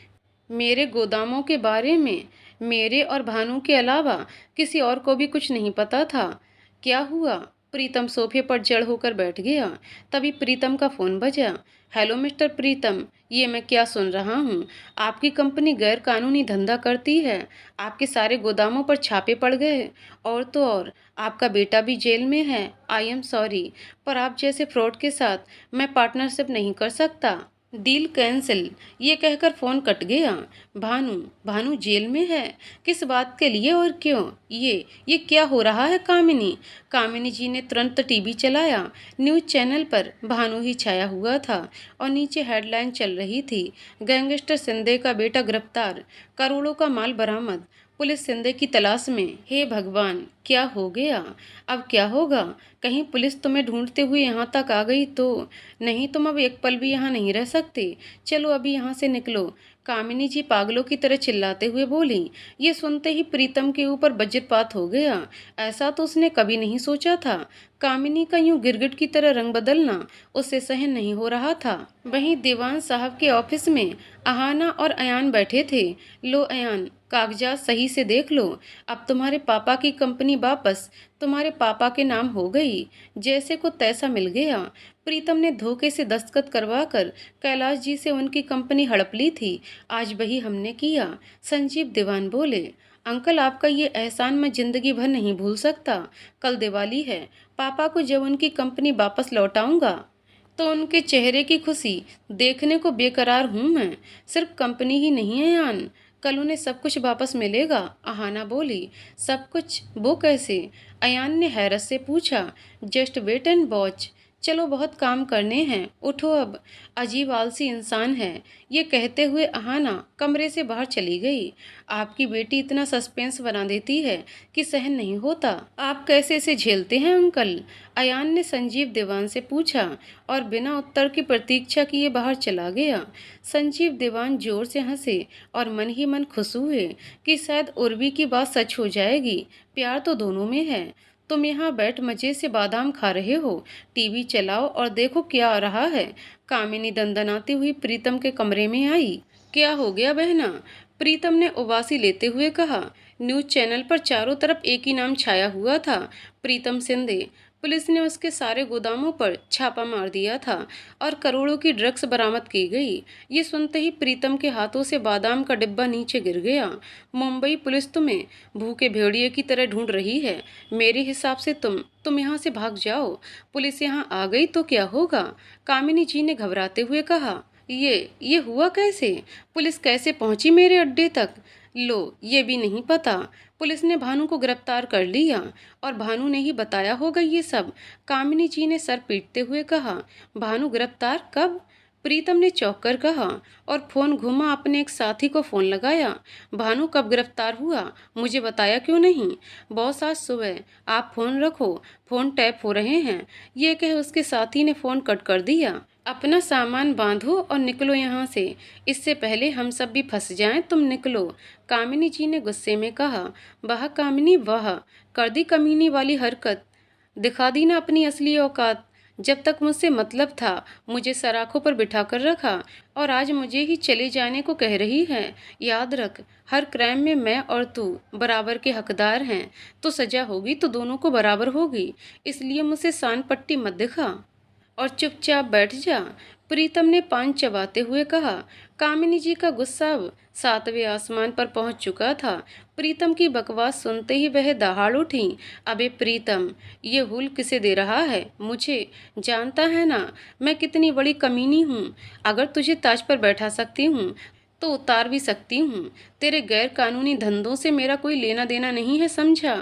मेरे गोदामों के बारे में मेरे और भानु के अलावा किसी और को भी कुछ नहीं पता था। क्या हुआ? प्रीतम सोफे पर जड़ होकर बैठ गया। तभी प्रीतम का फोन बजा। हेलो मिस्टर प्रीतम, ये मैं क्या सुन रहा हूँ? आपकी कंपनी गैर कानूनी धंधा करती है। आपके सारे गोदामों पर छापे पड़ गए। और तो और आपका बेटा भी जेल में है। आई एम सॉरी, पर आप जैसे फ्रॉड के साथ मैं पार्टनरशिप नहीं कर सकता। Deal cancel. ये कहकर फोन कट गया। भानु भानु जेल में है? किस बात के लिए और क्यों? ये क्या हो रहा है कामिनी? कामिनी जी ने तुरंत टीवी चलाया। न्यूज चैनल पर भानु ही छाया हुआ था और नीचे हेडलाइन चल रही थी, गैंगस्टर सिंधे का बेटा गिरफ्तार, करोड़ों का माल बरामद, पुलिस सिंधे की तलाश में। हे भगवान, क्या हो गया? अब क्या होगा? कहीं पुलिस तुम्हें ढूंढते हुए यहाँ तक आ गई तो? नहीं, तुम अब एक पल भी यहाँ नहीं रह सकते। चलो अभी यहाँ से निकलो। कामिनी जी पागलों की तरह चिल्लाते हुए बोली। ये सुनते ही प्रीतम के ऊपर वज्रपात हो गया। ऐसा तो उसने कभी नहीं सोचा था। कामिनी का यूं गिरगिट की तरह रंग बदलना उससे सहन नहीं हो रहा था। वहीं दीवान साहब के ऑफिस में अहाना और अयान बैठे थे। लो अयान, कागजात सही से देख लो। अब तुम्हारे पापा की कंपनी वापस तुम्हारे पापा के नाम हो गई। जैसे को तैसा मिल गया। प्रीतम ने धोखे से दस्तखत करवाकर कैलाश जी से उनकी कंपनी हड़प ली थी। आज वही हमने किया। संजीव दीवान बोले। अंकल, आपका ये एहसान मैं जिंदगी भर नहीं भूल सकता। कल दिवाली है। पापा को जब उनकी कंपनी वापस लौटाऊंगा तो उनके चेहरे की खुशी देखने को बेकरार हूँ मैं। सिर्फ कंपनी ही नहीं है यान, कल उन्हें सब कुछ वापस मिलेगा। अहाना बोली। सब कुछ? वो कैसे? अयान ने हैरत से पूछा। Just wait and watch. चलो बहुत काम करने हैं, उठो अब। अजीब आलसी इंसान है। ये कहते हुए अहाना कमरे से बाहर चली गई। आपकी बेटी इतना सस्पेंस बना देती है कि सहन नहीं होता। आप कैसे इसे झेलते हैं अंकल? अयान ने संजीव दीवान से पूछा और बिना उत्तर की प्रतीक्षा किए बाहर चला गया। संजीव दीवान जोर से हंसे और मन ही मन खुश हुए कि शायद उर्वी की बात सच हो जाएगी। प्यार तो दोनों में है। तुम यहाँ बैठ मजे से बादाम खा रहे हो। टीवी चलाओ और देखो क्या आ रहा है। कामिनी दंदनाती हुई प्रीतम के कमरे में आई। क्या हो गया बहना? प्रीतम ने उबासी लेते हुए कहा। न्यूज चैनल पर चारों तरफ एक ही नाम छाया हुआ था, प्रीतम सिंधे। पुलिस ने उसके सारे गोदामों पर छापा मार दिया था और करोड़ों की ड्रग्स बरामद की गई। ये सुनते ही प्रीतम के हाथों से बादाम का डिब्बा नीचे गिर गया। मुंबई पुलिस तुम्हें भूखे भेड़िए की तरह ढूंढ रही है। मेरे हिसाब से तुम यहाँ से भाग जाओ। पुलिस यहाँ आ गई तो क्या होगा? कामिनी जी ने घबराते हुए कहा। ये हुआ कैसे? पुलिस कैसे पहुंची मेरे अड्डे तक? लो, ये भी नहीं पता। पुलिस ने भानु को गिरफ्तार कर लिया और भानु ने ही बताया होगा ये सब। कामिनी जी ने सर पीटते हुए कहा। भानु गिरफ्तार? कब? प्रीतम ने चौंक कर कहा और फोन घुमा अपने एक साथी को फोन लगाया। भानु कब गिरफ्तार हुआ? मुझे बताया क्यों नहीं? बॉस, आज सुबह। आप फोन रखो, फोन टैप हो रहे हैं। ये कह उसके साथी ने फोन कट कर दिया। अपना सामान बांधो और निकलो यहाँ से। इससे पहले हम सब भी फंस जाएं, तुम निकलो। कामिनी जी ने गुस्से में कहा। वाह कामिनी वाह, कर दी कमीनी वाली हरकत। दिखा दी ना अपनी असली औकात। जब तक मुझसे मतलब था मुझे सराखों पर बिठा कर रखा और आज मुझे ही चले जाने को कह रही है। याद रख, हर क्राइम में मैं और तू बराबर के हकदार हैं। तो सजा होगी तो दोनों को बराबर होगी। इसलिए मुझसे सान पट्टी मत दिखा और चुपचाप बैठ जा। प्रीतम ने पान चबाते हुए कहा। कामिनी जी का गुस्सा अब 7वें आसमान पर पहुंच चुका था। प्रीतम की बकवास सुनते ही वह दहाड़ उठी। अबे प्रीतम, ये हुल किसे दे रहा है? मुझे। जानता है ना मैं कितनी बड़ी कमीनी हूँ। अगर तुझे ताज पर बैठा सकती हूँ तो उतार भी सकती हूँ। तेरे गैर कानूनी धंधों से मेरा कोई लेना देना नहीं है, समझा?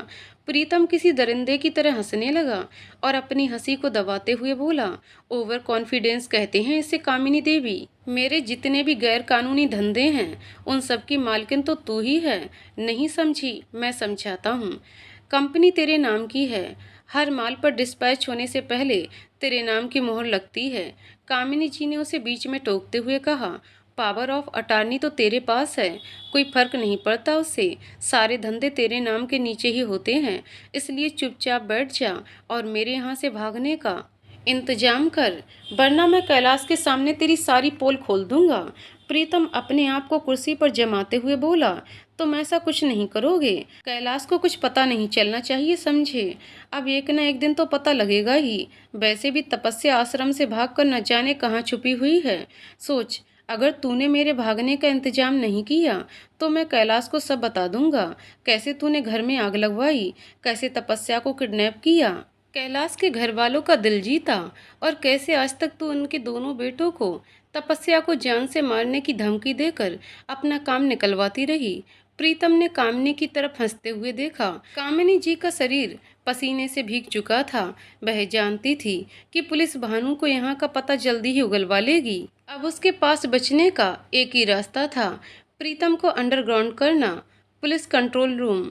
प्रीतम किसी दरिंदे की तरह हंसने लगा और अपनी हंसी को दबाते हुए बोला। ओवर कॉन्फिडेंस कहते हैं इसे कामिनी देवी। मेरे जितने भी गैर कानूनी धंधे हैं उन सब की मालकिन तो तू ही है। नहीं समझी? मैं समझाता हूँ। कंपनी तेरे नाम की है। हर माल पर डिस्पैच होने से पहले तेरे नाम की मोहर लगती है। कामिनी जी ने उसे बीच में टोकते हुए कहा। पावर ऑफ अटॉर्नी तो तेरे पास है, कोई फर्क नहीं पड़ता उससे। सारे धंधे तेरे नाम के नीचे ही होते हैं। इसलिए चुपचाप बैठ जा और मेरे यहाँ से भागने का इंतजाम कर, वरना मैं कैलाश के सामने तेरी सारी पोल खोल दूंगा। प्रीतम अपने आप को कुर्सी पर जमाते हुए बोला, तुम ऐसा कुछ नहीं करोगे। कैलाश को कुछ पता नहीं चलना चाहिए, समझे। अब एक न एक दिन तो पता लगेगा ही। वैसे भी तपस्या आश्रम से भागकर न जाने कहाँ छुपी हुई है। सोच, अगर तूने मेरे भागने का इंतजाम नहीं किया तो मैं कैलाश को सब बता दूंगा। कैसे तूने घर में आग लगवाई, कैसे तपस्या को किडनैप किया, कैलाश के घर वालों का दिल जीता, और कैसे आज तक तू उनके दोनों बेटों को तपस्या को जान से मारने की धमकी देकर अपना काम निकलवाती रही। प्रीतम ने कामिनी की तरफ हंसते हुए देखा। कामिनी जी का शरीर पसीने से भीग चुका था। वह जानती थी कि पुलिस भानु को यहाँ का पता जल्दी ही उगलवा लेगी। अब उसके पास बचने का एक ही रास्ता था, प्रीतम को अंडरग्राउंड करना। Police control room,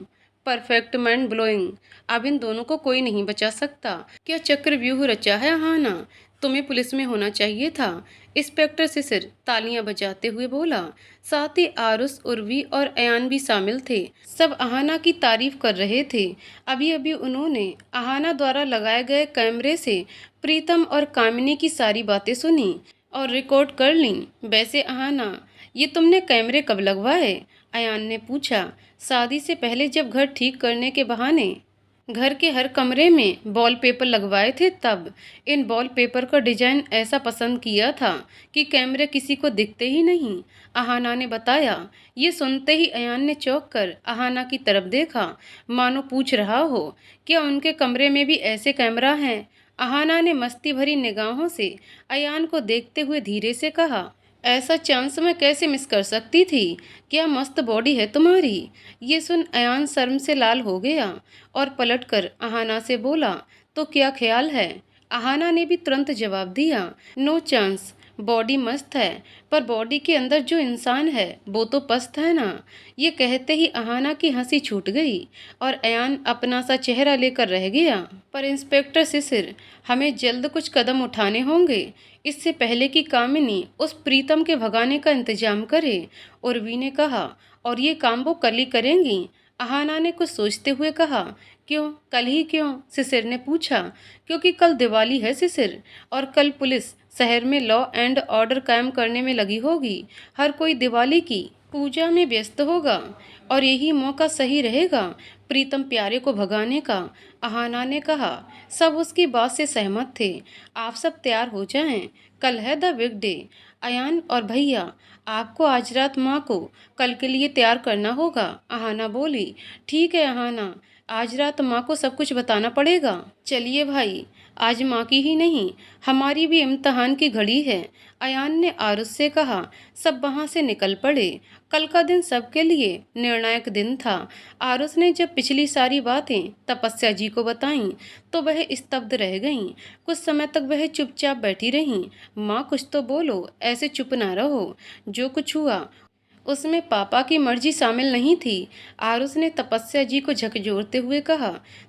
perfect mind blowing. अब इन दोनों को कोई नहीं बचा सकता। क्या चक्रव्यूह रचा है हाना? तुम्हें पुलिस में होना चाहिए था। इंस्पेक्टर शिशिर तालियां बजाते हुए बोला। साथ ही आरुष, उर्वी और अयान भी शामिल थे। सब आहाना की तारीफ कर रहे थे। अभी अभी उन्होंने आहाना द्वारा लगाए गए कैमरे से प्रीतम और कामिनी की सारी बातें सुनी और रिकॉर्ड कर ली। वैसे आहाना, ये तुमने कैमरे कब लगवाए? अयान ने पूछा। शादी से पहले, जब घर ठीक करने के बहाने घर के हर कमरे में वॉलपेपर लगवाए थे तब। इन वॉलपेपर का डिजाइन ऐसा पसंद किया था कि कैमरे किसी को दिखते ही नहीं, आहाना ने बताया। ये सुनते ही अयान ने चौंक कर आहाना की तरफ देखा, मानो पूछ रहा हो, क्या उनके कमरे में भी ऐसे कैमरा हैं? आहाना ने मस्ती भरी निगाहों से अयान को देखते हुए धीरे से कहा, ऐसा चांस मैं कैसे मिस कर सकती थी। क्या मस्त बॉडी है तुम्हारी। ये सुन अयान शर्म से लाल हो गया और पलटकर आहाना से बोला, तो क्या ख्याल है? आहाना ने भी तुरंत जवाब दिया, नो चांस। बॉडी मस्त है, पर बॉडी के अंदर जो इंसान है वो तो पस्त है ना। ये कहते ही आहाना की हंसी छूट गई और अयान अपना सा चेहरा लेकर रह गया। पर इंस्पेक्टर शिशिर, हमें जल्द कुछ कदम उठाने होंगे, इससे पहले कि कामिनी उस प्रीतम के भगाने का इंतजाम करे। उर्वी ने कहा, और ये काम वो कल ही करेंगी। आहाना ने कुछ सोचते हुए कहा, क्यों कल ही क्यों? शिशिर ने पूछा। क्योंकि कल दिवाली है शिशिर, और कल पुलिस शहर में लॉ एंड ऑर्डर कायम करने में लगी होगी। हर कोई दिवाली की पूजा में व्यस्त होगा और यही मौका सही रहेगा प्रीतम प्यारे को भगाने का। आहाना ने कहा। सब उसकी बात से सहमत थे। आप सब तैयार हो जाएं, कल है द बिग डे। अयान और भैया, आपको आज रात माँ को कल के लिए तैयार करना होगा, आहाना बोली। ठीक है आहाना, आज रात माँ को सब कुछ बताना पड़ेगा। चलिए भाई, आज माँ की ही नहीं, हमारी भी इम्तिहान की घड़ी है, अयान ने आरुष से कहा। सब वहाँ से निकल पड़े। कल का दिन सबके लिए निर्णायक दिन था। आरुष ने जब पिछली सारी बातें तपस्या जी को बताईं तो वह स्तब्ध रह गईं। कुछ समय तक वह चुपचाप बैठी रहीं। माँ, कुछ तो बोलो, ऐसे चुप ना रहो। जो कुछ हुआ उसमें पापा की मर्जी शामिल नहीं थी, आरुष ने तपस्या जी को झकझोरते हुए कहा।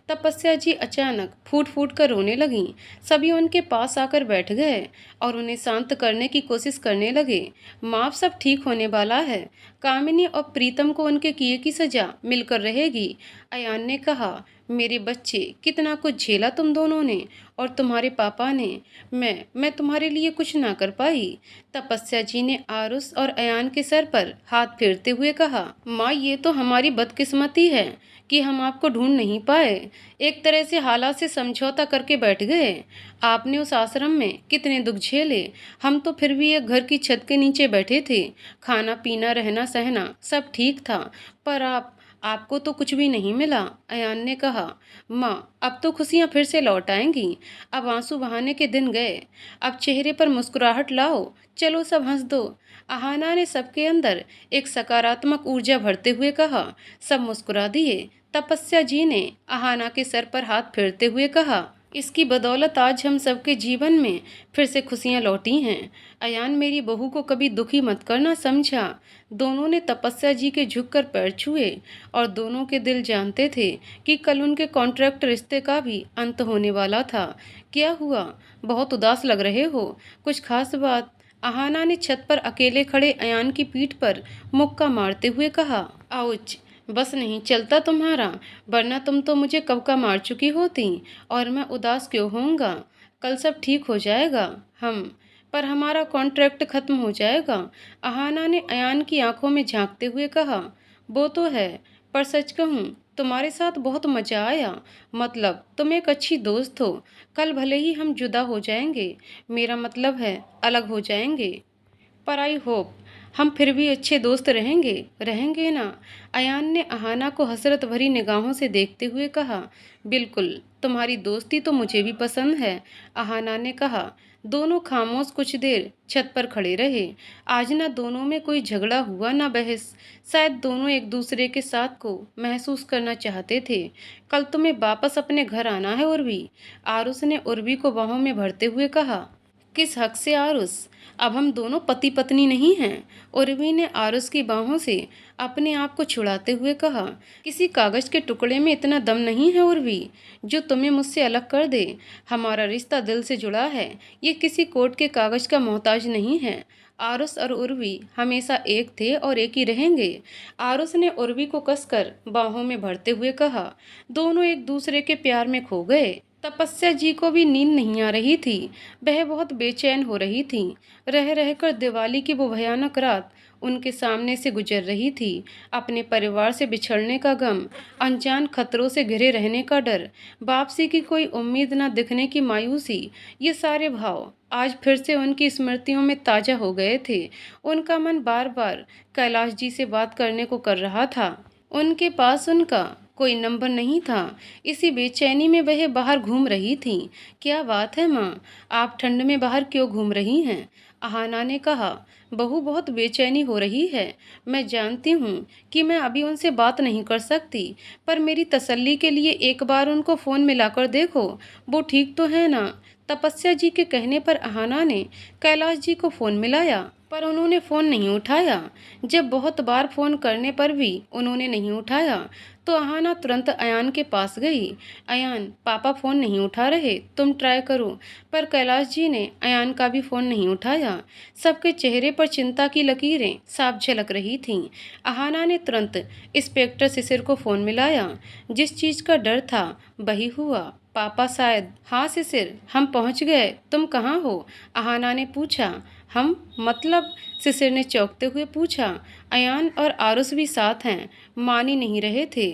तपस्या जी अचानक फूट फूट कर रोने लगीं। सभी उनके पास आकर बैठ गए और उन्हें शांत करने की कोशिश करने लगे। माँ, सब ठीक होने वाला है। कामिनी और प्रीतम को उनके किए की सजा मिलकर रहेगी, अयान ने कहा। मेरे बच्चे, कितना कुछ झेला तुम दोनों ने और तुम्हारे पापा ने। मैं तुम्हारे लिए कुछ ना कर पाई। तपस्या जी ने आरुष और अयान के सर पर हाथ फेरते हुए कहा। माँ, ये तो हमारी बदकिस्मती है कि हम आपको ढूंढ नहीं पाए। एक तरह से हालात से समझौता करके बैठ गए। आपने उस आश्रम में कितने दुख झेले, हम तो फिर भी एक घर की छत के नीचे बैठे थे। खाना पीना रहना सहना सब ठीक था, पर आपको तो कुछ भी नहीं मिला, अयान ने कहा। माँ, अब तो खुशियाँ फिर से लौट आएंगी। अब आंसू बहाने के दिन गए, अब चेहरे पर मुस्कुराहट लाओ। चलो सब हंस दो। आहाना ने सबके अंदर एक सकारात्मक ऊर्जा भरते हुए कहा। सब मुस्कुरा दिए। तपस्या जी ने आहाना के सर पर हाथ फेरते हुए कहा, इसकी बदौलत आज हम सबके जीवन में फिर से खुशियां लौटी हैं। अयान, मेरी बहू को कभी दुखी मत करना, समझा। दोनों ने तपस्या जी के झुककर पैर छुए और दोनों के दिल जानते थे कि कल उनके कॉन्ट्रैक्ट रिश्ते का भी अंत होने वाला था। क्या हुआ? बहुत उदास लग रहे हो, कुछ खास बात? आहाना ने छत पर अकेले खड़े अयान की पीठ पर मुक्का मारते हुए कहा। आउच, बस नहीं चलता तुम्हारा, वरना तुम तो मुझे कब का मार चुकी होती और मैं उदास क्यों होऊंगा। कल सब ठीक हो जाएगा। हम पर हमारा कॉन्ट्रैक्ट खत्म हो जाएगा। अहाना ने अयान की आंखों में झांकते हुए कहा। वो तो है, पर सच कहूँ तुम्हारे साथ बहुत मजा आया। मतलब तुम एक अच्छी दोस्त हो। कल भले ही हम जुदा हो जाएंगे, मेरा मतलब है अलग हो जाएंगे, पर आई होप हम फिर भी अच्छे दोस्त रहेंगे, रहेंगे ना? अयान ने अहाना को हसरत भरी निगाहों से देखते हुए कहा। बिल्कुल, तुम्हारी दोस्ती तो मुझे भी पसंद है, अहाना ने कहा। दोनों खामोश कुछ देर छत पर खड़े रहे। आज ना दोनों में कोई झगड़ा हुआ ना बहस। शायद दोनों एक दूसरे के साथ को महसूस करना चाहते थे। कल तुम्हें वापस अपने घर आना है उर्वी, आरुष ने उर्वी को बाहों में भरते हुए कहा। किस हक से आरुष? अब हम दोनों पति पत्नी नहीं हैं, उर्वी ने आरुष की बाहों से अपने आप को छुड़ाते हुए कहा। किसी कागज के टुकड़े में इतना दम नहीं है उर्वी, जो तुम्हें मुझसे अलग कर दे। हमारा रिश्ता दिल से जुड़ा है, ये किसी कोर्ट के कागज का मोहताज नहीं है। आरुष और उर्वी हमेशा एक थे और एक ही रहेंगे, आरुष ने उर्वी को कसकर बाहों में भरते हुए कहा। दोनों एक दूसरे के प्यार में खो गए। तपस्या जी को भी नींद नहीं आ रही थी। वह बहुत बेचैन हो रही थी। रह रहकर दिवाली की वो भयानक रात उनके सामने से गुजर रही थी। अपने परिवार से बिछड़ने का गम, अनजान खतरों से घिरे रहने का डर, वापसी की कोई उम्मीद न दिखने की मायूसी, ये सारे भाव आज फिर से उनकी स्मृतियों में ताज़ा हो गए थे। उनका मन बार बार कैलाश जी से बात करने को कर रहा था। उनके पास उनका कोई नंबर नहीं था। इसी बेचैनी में वह बाहर घूम रही थी। क्या बात है माँ, आप ठंड में बाहर क्यों घूम रही हैं? अहाना ने कहा। बहू बहुत बेचैनी हो रही है। मैं जानती हूँ कि मैं अभी उनसे बात नहीं कर सकती, पर मेरी तसल्ली के लिए एक बार उनको फ़ोन मिलाकर देखो, वो ठीक तो है ना? तपस्या जी के कहने पर अहाना ने कैलाश जी को फ़ोन मिलाया, पर उन्होंने फ़ोन नहीं उठाया। जब बहुत बार फ़ोन करने पर भी उन्होंने नहीं उठाया, तो अहाना तुरंत अयान के पास गई। अयान, पापा फ़ोन नहीं उठा रहे, तुम ट्राई करो। पर कैलाश जी ने अयान का भी फ़ोन नहीं उठाया। सबके चेहरे पर चिंता की लकीरें साफ झलक रही थीं। अहाना ने तुरंत इंस्पेक्टर शिशिर को फ़ोन मिलाया। जिस चीज़ का डर था वही हुआ। पापा शायद। हाँ शिशिर, हम पहुँच गए, तुम कहाँ हो? अहाना ने पूछा। हम? मतलब? शिशिर ने चौंकते हुए पूछा। अयान और आरुष भी साथ हैं, मान ही नहीं रहे थे।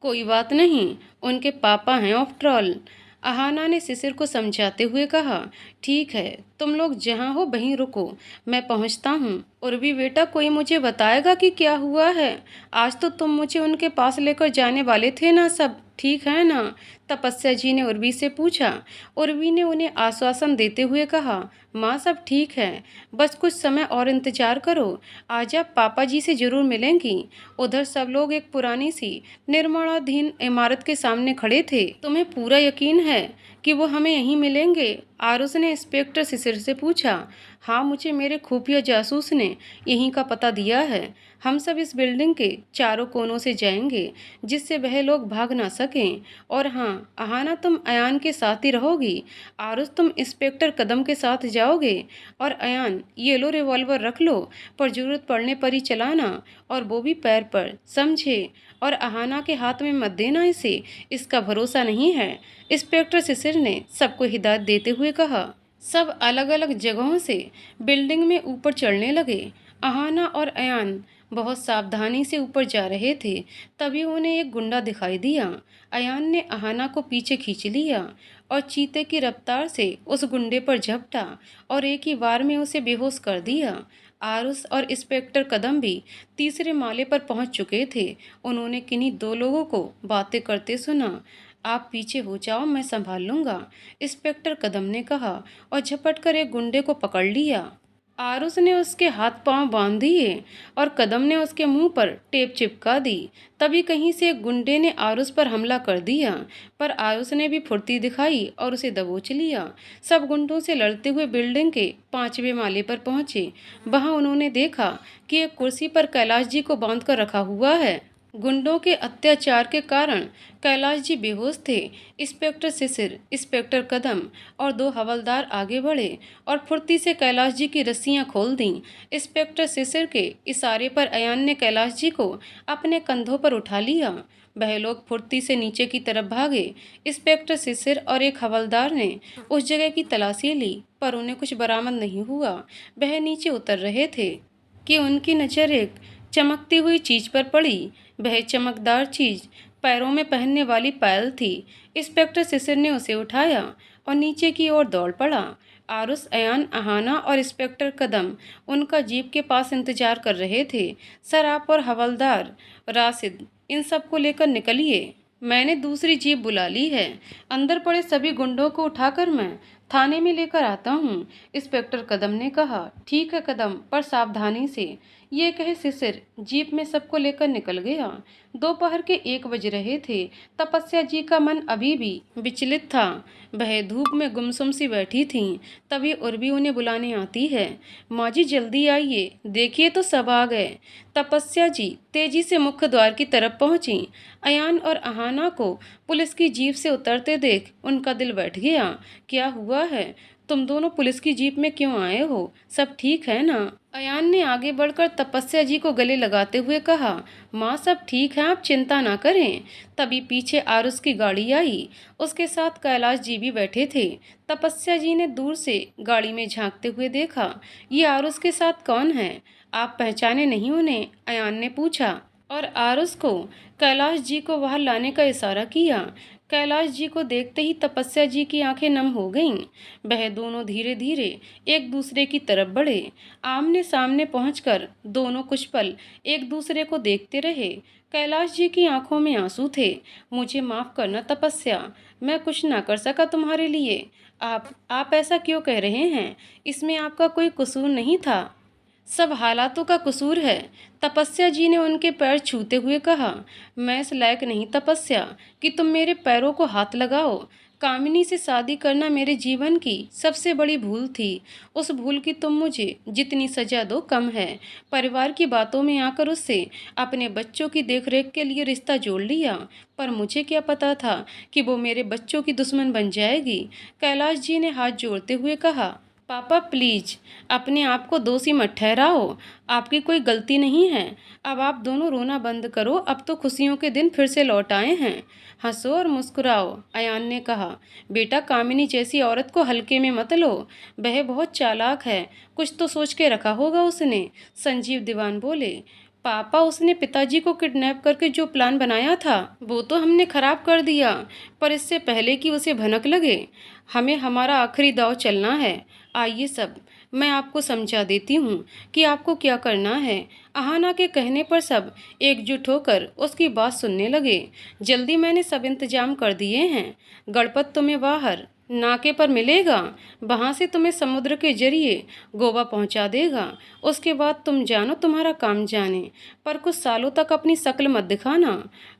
कोई बात नहीं, उनके पापा हैं आफ्टर ऑल, अहाना ने शिशिर को समझाते हुए कहा। ठीक है, तुम लोग जहाँ हो वहीं रुको, मैं पहुँचता हूँ। उर्वी बेटा, कोई मुझे बताएगा कि क्या हुआ है? आज तो तुम मुझे उनके पास लेकर जाने वाले थे ना, सब ठीक है ना? तपस्या जी ने उर्वी से पूछा। उर्वी ने उन्हें आश्वासन देते हुए कहा। माँ, सब ठीक है, बस कुछ समय और इंतजार करो। आज आप पापा जी से जरूर मिलेंगी। उधर सब लोग एक पुरानी सी निर्माणाधीन इमारत के सामने खड़े थे। तुम्हें पूरा यकीन है कि वो हमें यहीं मिलेंगे? आरुष ने इंस्पेक्टर शिशिर से पूछा। हाँ, मुझे मेरे खुफिया जासूस ने यहीं का पता दिया है। हम सब इस बिल्डिंग के चारों कोनों से जाएंगे, जिससे वह लोग भाग ना सकें। और हाँ, अहाना, तुम अयान के साथ ही रहोगी। आरुष, तुम इंस्पेक्टर कदम के साथ जाओगे। और अयान, ये लो रिवॉल्वर रख लो, पर जरूरत पड़ने पर ही चलाना, और वो भी पैर पर, समझे? और अहाना के हाथ में मत देना इसे, इसका भरोसा नहीं है, इंस्पेक्टर शिशिर ने सबको हिदायत देते हुए कहा। सब अलग अलग जगहों से बिल्डिंग में ऊपर चढ़ने लगे। अहाना और अयान बहुत सावधानी से ऊपर जा रहे थे। तभी उन्हें एक गुंडा दिखाई दिया। अयान ने अहाना को पीछे खींच लिया और चीते की रफ्तार से उस गुंडे पर झपटा और एक ही बार में उसे बेहोश कर दिया। आरुष और इंस्पेक्टर कदम भी तीसरे माले पर पहुंच चुके थे। उन्होंने किन्हीं दो लोगों को बातें करते सुना। आप पीछे हो जाओ, मैं संभाल लूंगा, इंस्पेक्टर कदम ने कहा और झपट कर एक गुंडे को पकड़ लिया। आरुष ने उसके हाथ पांव बांध दिए और कदम ने उसके मुंह पर टेप चिपका दी। तभी कहीं से एक गुंडे ने आरुष पर हमला कर दिया, पर आरुष ने भी फुर्ती दिखाई और उसे दबोच लिया। सब गुंडों से लड़ते हुए बिल्डिंग के 5वें माले पर पहुंचे। वहां उन्होंने देखा कि एक कुर्सी पर कैलाश जी को बांध कर रखा हुआ है। गुंडों के अत्याचार के कारण कैलाश जी बेहोश थे। इंस्पेक्टर शिशिर, इंस्पेक्टर कदम और दो हवलदार आगे बढ़े और फुर्ती से कैलाश जी की रस्सियां खोल दीं। इंस्पेक्टर शिशिर के इशारे पर अयान ने कैलाश जी को अपने कंधों पर उठा लिया। वह लोग फुर्ती से नीचे की तरफ भागे। इंस्पेक्टर शिशिर और एक हवलदार ने उस जगह की तलाशी ली, पर उन्हें कुछ बरामद नहीं हुआ। वह नीचे उतर रहे थे कि उनकी नज़र एक चमकती हुई चीज पर पड़ी। वह चमकदार चीज पैरों में पहनने वाली पायल थी। इंस्पेक्टर शिशिर ने उसे उठाया और नीचे की ओर दौड़ पड़ा। आरुष, अयान, अहाना और इंस्पेक्टर कदम उनका जीप के पास इंतजार कर रहे थे। सर, आप और हवलदार राशिद इन सबको लेकर निकलिए। मैंने दूसरी जीप बुला ली है। अंदर पड़े सभी गुंडों को उठाकर मैं थाने में लेकर आता हूँ, इंस्पेक्टर कदम ने कहा। ठीक है कदम, पर सावधानी से। ये कहे शिशिर जीप में सबको लेकर निकल गया। दोपहर के 1 बज रहे थे। तपस्या जी का मन अभी भी विचलित था। वह धूप में गुमसुम सी बैठी थीं। तभी उर्वी उन्हें बुलाने आती है। माँ जी जल्दी आइए, देखिए तो सब आ गए। तपस्या जी तेजी से मुख्य द्वार की तरफ पहुंची। अयान और अहाना को पुलिस की जीप से उतरते देख उनका दिल बैठ गया। क्या हुआ है? तुम दोनों पुलिस की जीप में क्यों आए हो? सब ठीक है ना? अयान ने आगे बढ़कर तपस्या जी को गले लगाते हुए कहा। माँ, सब ठीक है, आप चिंता ना करें। तभी पीछे आरुष की गाड़ी आई। उसके साथ कैलाश जी भी बैठे थे। तपस्या जी ने दूर से गाड़ी में झांकते हुए देखा। ये आरुष के साथ कौन है? आप पहचाने नहीं उन्हें? अयान ने पूछा और आरुष को कैलाश जी को वहां लाने का इशारा किया। कैलाश जी को देखते ही तपस्या जी की आंखें नम हो गईं। वह दोनों धीरे धीरे एक दूसरे की तरफ बढ़े। आमने सामने पहुंचकर दोनों कुछ पल एक दूसरे को देखते रहे। कैलाश जी की आंखों में आंसू थे। मुझे माफ करना तपस्या, मैं कुछ ना कर सका तुम्हारे लिए। आप ऐसा क्यों कह रहे हैं? इसमें आपका कोई कसूर नहीं था, सब हालातों का कसूर है। तपस्या जी ने उनके पैर छूते हुए कहा। मैं इस लायक नहीं तपस्या कि तुम मेरे पैरों को हाथ लगाओ। कामिनी से शादी करना मेरे जीवन की सबसे बड़ी भूल थी। उस भूल की तुम मुझे जितनी सजा दो कम है। परिवार की बातों में आकर उससे अपने बच्चों की देखरेख के लिए रिश्ता जोड़ लिया, पर मुझे क्या पता था कि वो मेरे बच्चों की दुश्मन बन जाएगी। कैलाश जी ने हाथ जोड़ते हुए कहा। पापा प्लीज अपने आप को दोषी मत ठहराओ, आपकी कोई गलती नहीं है। अब आप दोनों रोना बंद करो, अब तो खुशियों के दिन फिर से लौट आए हैं। हंसो और मुस्कुराओ, अयान ने कहा। बेटा, कामिनी जैसी औरत को हल्के में मत लो, वह बहुत चालाक है, कुछ तो सोच के रखा होगा उसने। संजीव दीवान बोले। पापा, उसने पिताजी को किडनैप करके जो प्लान बनाया था वो तो हमने खराब कर दिया, पर इससे पहले कि उसे भनक लगे हमें हमारा आखिरी दांव चलना है। आइए सब, मैं आपको समझा देती हूँ कि आपको क्या करना है। अहाना के कहने पर सब एकजुट होकर उसकी बात सुनने लगे। जल्दी मैंने सब इंतजाम कर दिए हैं। गणपत तुम्हें बाहर नाके पर मिलेगा, वहाँ से तुम्हें समुद्र के जरिए गोवा पहुँचा देगा। उसके बाद तुम जानो तुम्हारा काम जाने, पर कुछ सालों तक अपनी शक्ल मत दिखाना।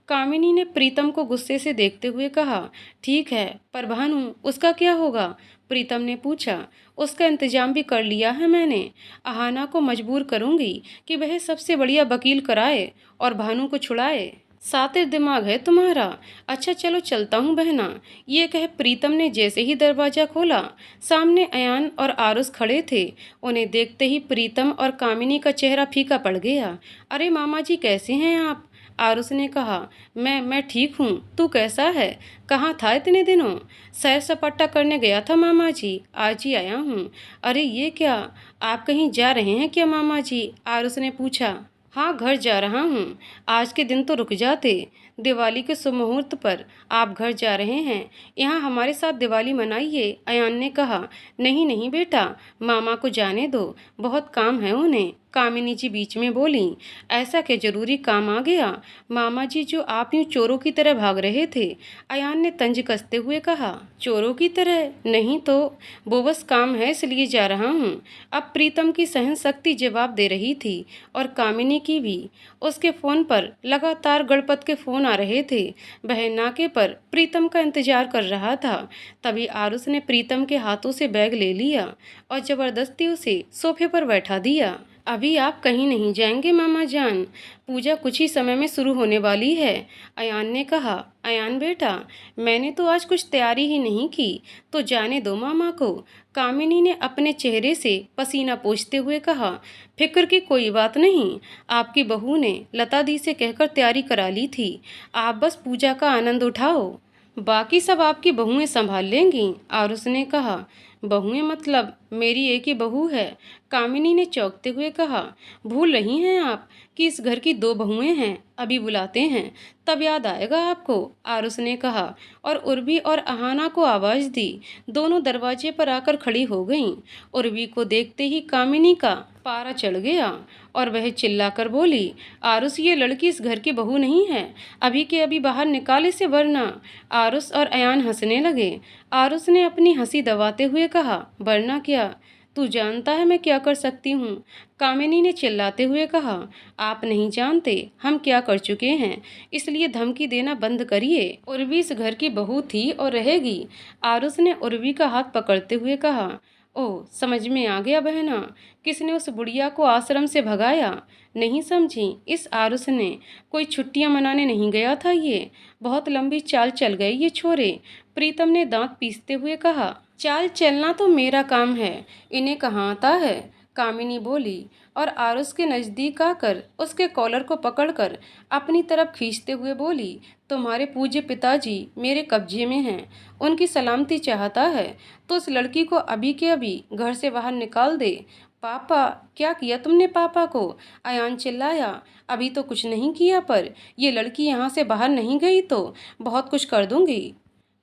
कामिनी ने प्रीतम को गुस्से से देखते हुए कहा। ठीक है, पर भानु, उसका क्या होगा? प्रीतम ने पूछा। उसका इंतजाम भी कर लिया है मैंने। अहाना को मजबूर करूंगी कि वह सबसे बढ़िया वकील कराए और भानु को छुड़ाए। सातिर दिमाग है तुम्हारा। अच्छा चलो चलता हूँ बहना। ये कह प्रीतम ने जैसे ही दरवाजा खोला, सामने अयान और आरुष खड़े थे। उन्हें देखते ही प्रीतम और कामिनी का चेहरा फीका पड़ गया। अरे मामा जी, कैसे हैं आप? आरुष ने कहा। मैं ठीक हूँ, तू कैसा है? कहाँ था इतने दिनों? सैर सपाटा करने गया था मामा जी, आज ही आया हूँ। अरे ये क्या, आप कहीं जा रहे हैं क्या मामा जी? आरुष ने पूछा। हाँ, घर जा रहा हूँ। आज के दिन तो रुक जाते, दिवाली के शुभ मुहूर्त पर आप घर जा रहे हैं, यहाँ हमारे साथ दिवाली मनाइए, अयान ने कहा। नहीं नहीं बेटा, मामा को जाने दो, बहुत काम है उन्हें, कामिनी जी बीच में बोली। ऐसा क्या जरूरी काम आ गया मामा जी, जो आप यूं चोरों की तरह भाग रहे थे? अयान ने तंज कसते हुए कहा। चोरों की तरह नहीं तो, वो बस काम है इसलिए जा रहा हूँ। अब प्रीतम की सहन शक्ति जवाब दे रही थी और कामिनी की भी। उसके फ़ोन पर लगातार गणपत के फ़ोन आ रहे थे। वह नाके पर प्रीतम का इंतजार कर रहा था। तभी आरुष ने प्रीतम के हाथों से बैग ले लिया और ज़बरदस्ती उसे सोफे पर बैठा दिया। अभी आप कहीं नहीं जाएंगे मामा जान, पूजा कुछ ही समय में शुरू होने वाली है। अयान ने कहा। अयान बेटा, मैंने तो आज कुछ तैयारी ही नहीं की, तो जाने दो मामा को। कामिनी ने अपने चेहरे से पसीना पोंछते हुए कहा। फिक्र की कोई बात नहीं, आपकी बहू ने लता दी से कहकर तैयारी करा ली थी। आप बस पूजा का आनंद उठाओ, बाकी सब आपकी बहुएं संभाल लेंगी। आरुष ने कहा। बहुएं मतलब मेरी एक ही बहू है, कामिनी ने चौंकते हुए कहा। भूल रही हैं आप कि इस घर की दो बहुएं हैं, अभी बुलाते हैं तब याद आएगा आपको, आरुष ने कहा और उर्वी और अहाना को आवाज़ दी। दोनों दरवाजे पर आकर खड़ी हो गईं। उर्वी को देखते ही कामिनी का पारा चढ़ गया और वह चिल्लाकर बोली, आरुष ये लड़की इस घर की बहू नहीं है, अभी के अभी बाहर निकाल इसे वरना। आरुष और अयान हंसने लगे। आरुष ने अपनी हंसी दबाते हुए कहा, वरना क्या, तू जानता है मैं क्या कर सकती हूँ, कामिनी ने चिल्लाते हुए कहा। आप नहीं जानते हम क्या कर चुके हैं, इसलिए धमकी देना बंद करिए। उर्वी इस घर की बहू थी और रहेगी, आरुष ने उर्वी का हाथ पकड़ते हुए कहा। ओह, समझ में आ गया बहना, किसने उस बुढ़िया को आश्रम से भगाया, नहीं समझी। इस आरुष ने कोई छुट्टियां मनाने नहीं गया था, ये बहुत लंबी चाल चल गए ये छोरे, प्रीतम ने दांत पीसते हुए कहा। चाल चलना तो मेरा काम है, इन्हें कहाँ आता है, कामिनी बोली और आरुष के नज़दीक आकर उसके कॉलर को पकड़कर अपनी तरफ खींचते हुए बोली, तुम्हारे पूज्य पिताजी मेरे कब्जे में हैं, उनकी सलामती चाहता है तो उस लड़की को अभी के अभी घर से बाहर निकाल दे। पापा, क्या किया तुमने पापा को, अयान चिल्लाया। अभी तो कुछ नहीं किया, पर ये लड़की यहाँ से बाहर नहीं गई तो बहुत कुछ कर दूंगी।